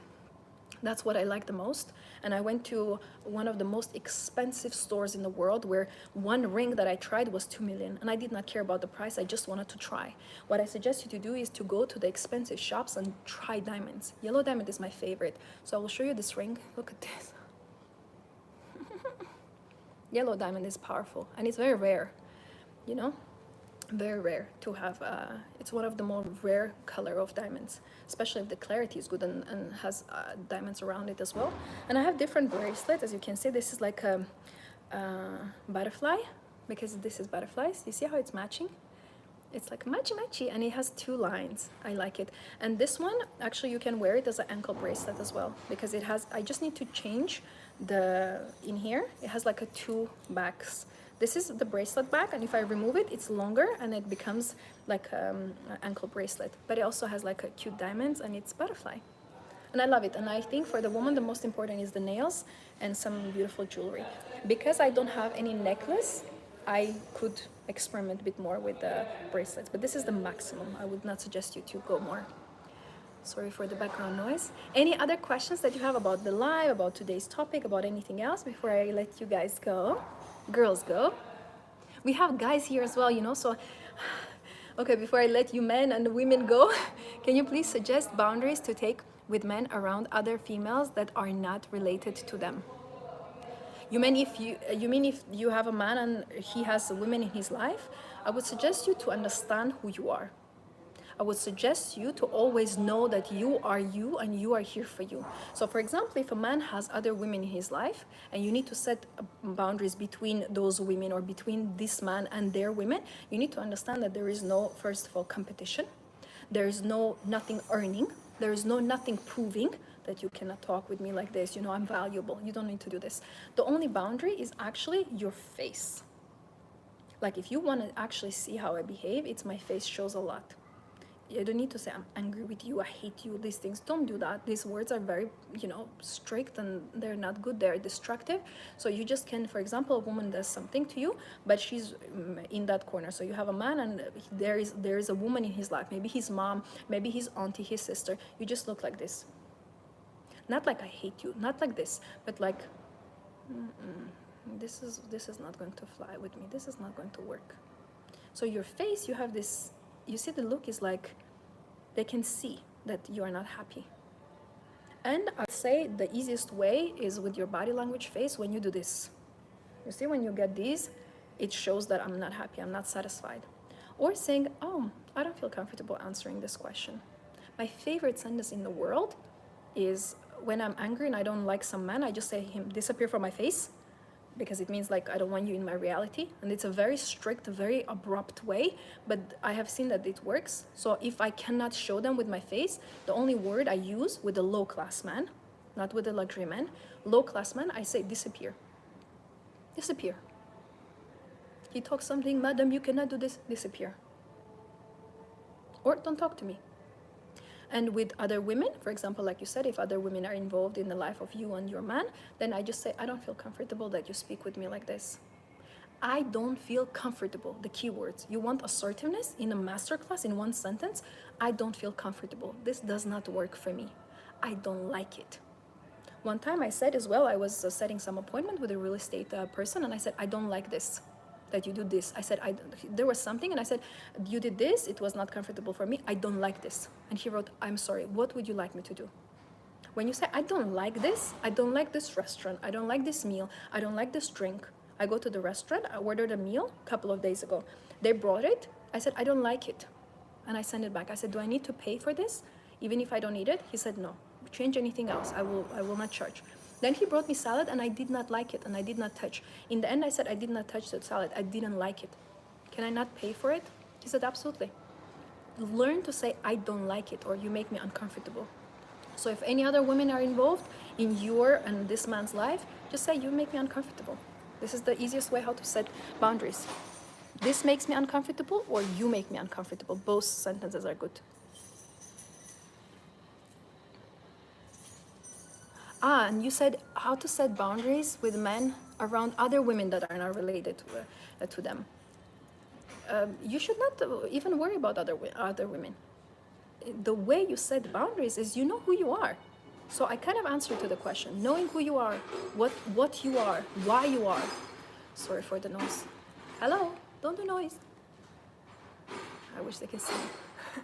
That's what I like the most. And I went to one of the most expensive stores in the world, where one ring that I tried was 2 million, and I did not care about the price. I just wanted to try. What I suggest you to do is to go to the expensive shops and try diamonds. Yellow diamond is my favorite. So I will show you this ring. Look at this. Yellow diamond is powerful, and it's very rare, very rare to have. It's one of the more rare color of diamonds, especially if the clarity is good and has diamonds around it as well. And I have different bracelets. As you can see, this is like a butterfly, because this is butterflies. You see how it's matching? It's like matchy, and it has 2 lines. I like it. And this one, actually, you can wear it as an ankle bracelet as well, because it has, I just need to change in here, it has like a two backs. This is the bracelet back, and if I remove it, it's longer and it becomes like an ankle bracelet. But it also has like a cute diamonds and it's butterfly. And I love it. And I think for the woman, the most important is the nails and some beautiful jewelry. Because I don't have any necklace, I could experiment a bit more with the bracelets. But this is the maximum. I would not suggest you to go more. Sorry for the background noise. Any other questions that you have about the live, about today's topic, about anything else before I let you guys go? Girls go. We have guys here as well, you know, so okay, before I let you men and women go, can you please suggest boundaries to take with men around other females that are not related to them? You mean if you have a man and he has women in his life? I would suggest you to understand who you are. I would suggest you to always know that you are you and you are here for you. So for example, if a man has other women in his life and you need to set boundaries between those women or between this man and their women, you need to understand that there is no, first of all, competition. There is no nothing earning. There is no nothing proving that you cannot talk with me like this. You know, I'm valuable. You don't need to do this. The only boundary is actually your face. Like if you want to actually see how I behave, it's my face shows a lot. You don't need to say I'm angry with you, I hate you, these things. Don't do that. These words are very, you know, strict and they're not good. They're destructive. So you just can, for example, a woman does something to you, but she's in that corner. So you have a man and there is a woman in his life, maybe his mom, maybe his auntie, his sister. You just look like this. Not like I hate you, not like this, but like this is not going to fly with me. This is not going to work. So your face, you have this, you see the look is like they can see that you are not happy. And I'd say the easiest way is with your body language face when you do this. You see, when you get these, it shows that I'm not happy, I'm not satisfied. Or saying, oh, I don't feel comfortable answering this question. My favorite sentence in the world is when I'm angry and I don't like some man, I just say him, disappear from my face, because it means like I don't want you in my reality. And it's a very strict, very abrupt way, but I have seen that it works. So if I cannot show them with my face, the only word I use with a low class man, not with a luxury man, low class man, I say disappear. Disappear. He talks something, madam, you cannot do this, disappear. Or don't talk to me. And with other women, for example, like you said, if other women are involved in the life of you and your man, then I just say, I don't feel comfortable that you speak with me like this. I don't feel comfortable, the keywords. You want assertiveness in a masterclass in one sentence? I don't feel comfortable. This does not work for me. I don't like it. One time I said as well, I was setting some appointment with a real estate person, and I said, I don't like this, that you do this. I said, there was something, and I said, you did this, it was not comfortable for me, I don't like this. And he wrote, I'm sorry, what would you like me to do? When you say, I don't like this restaurant, I don't like this meal, I don't like this drink. I go to the restaurant, I ordered a meal a couple of days ago. They brought it, I said, I don't like it. And I sent it back. I said, do I need to pay for this, even if I don't eat it? He said, no, change anything else, I will not charge. Then he brought me salad and I did not like it and I did not touch. In the end, I said, I did not touch the salad. I didn't like it. Can I not pay for it? He said, absolutely. Learn to say, I don't like it, or you make me uncomfortable. So if any other women are involved in your and this man's life, just say, you make me uncomfortable. This is the easiest way how to set boundaries. This makes me uncomfortable, or you make me uncomfortable. Both sentences are good. And you said how to set boundaries with men around other women that are not related to them. You should not even worry about other women. The way you set boundaries is you know who you are. So I kind of answered to the question, knowing who you are, what you are, why you are. Sorry for the noise. Hello, don't do noise. I wish they could see me.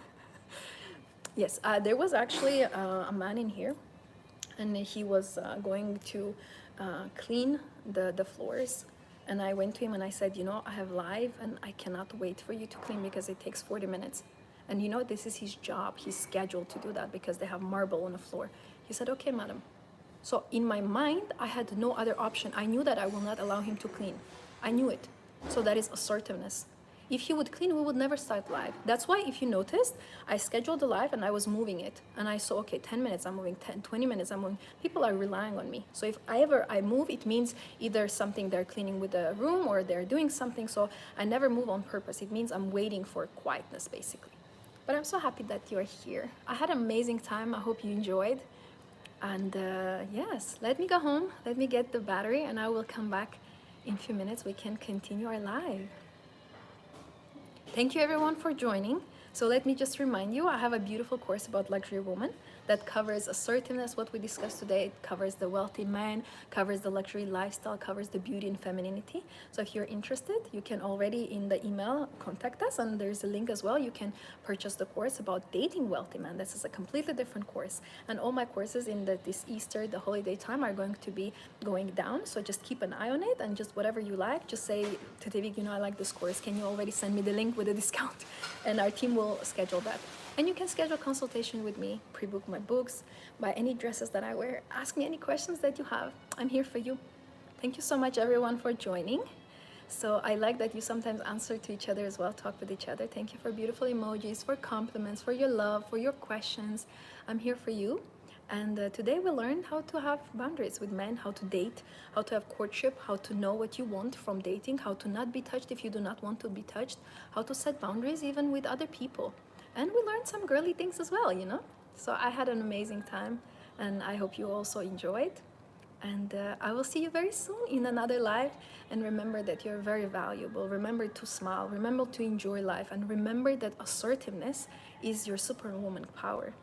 Yes, there was actually a man in here, and he was going to clean the floors. And I went to him and I said, you know, I have live and I cannot wait for you to clean because it takes 40 minutes. And you know, this is his job. He's scheduled to do that because they have marble on the floor. He said, okay, madam. So in my mind, I had no other option. I knew that I will not allow him to clean. I knew it. So that is assertiveness. If he would clean, we would never start live. That's why, if you noticed, I scheduled the live and I was moving it. And I saw, okay, 10 minutes I'm moving, 10, 20 minutes I'm moving. People are relying on me. So if I move, it means either something they're cleaning with the room or they're doing something. So I never move on purpose. It means I'm waiting for quietness, basically. But I'm so happy that you're here. I had an amazing time. I hope you enjoyed. And yes, let me go home. Let me get the battery and I will come back in a few minutes. We can continue our live. Thank you everyone for joining. So let me just remind you, I have a beautiful course about luxury woman that covers assertiveness, what we discussed today. It covers the wealthy man, covers the luxury lifestyle, covers the beauty and femininity. So if you're interested, you can already in the email contact us, and there's a link as well. You can purchase the course about dating wealthy men. This is a completely different course. And all my courses in this Easter, the holiday time, are going to be going down. So just keep an eye on it, and just whatever you like, just say to Tevik, you know, I like this course. Can you already send me the link with a discount? And our team will schedule that. And you can schedule consultation with me, pre-book my books, buy any dresses that I wear, ask me any questions that you have. I'm here for you. Thank you so much everyone for joining. So I like that you sometimes answer to each other as well, talk with each other. Thank you for beautiful emojis, for compliments, for your love, for your questions. I'm here for you. And today we learned how to have boundaries with men, how to date, how to have courtship, how to know what you want from dating, how to not be touched if you do not want to be touched, how to set boundaries even with other people. And we learned some girly things as well, you know? So I had an amazing time, and I hope you also enjoyed. And I will see you very soon in another live. And remember that you're very valuable. Remember to smile. Remember to enjoy life. And remember that assertiveness is your superwoman power.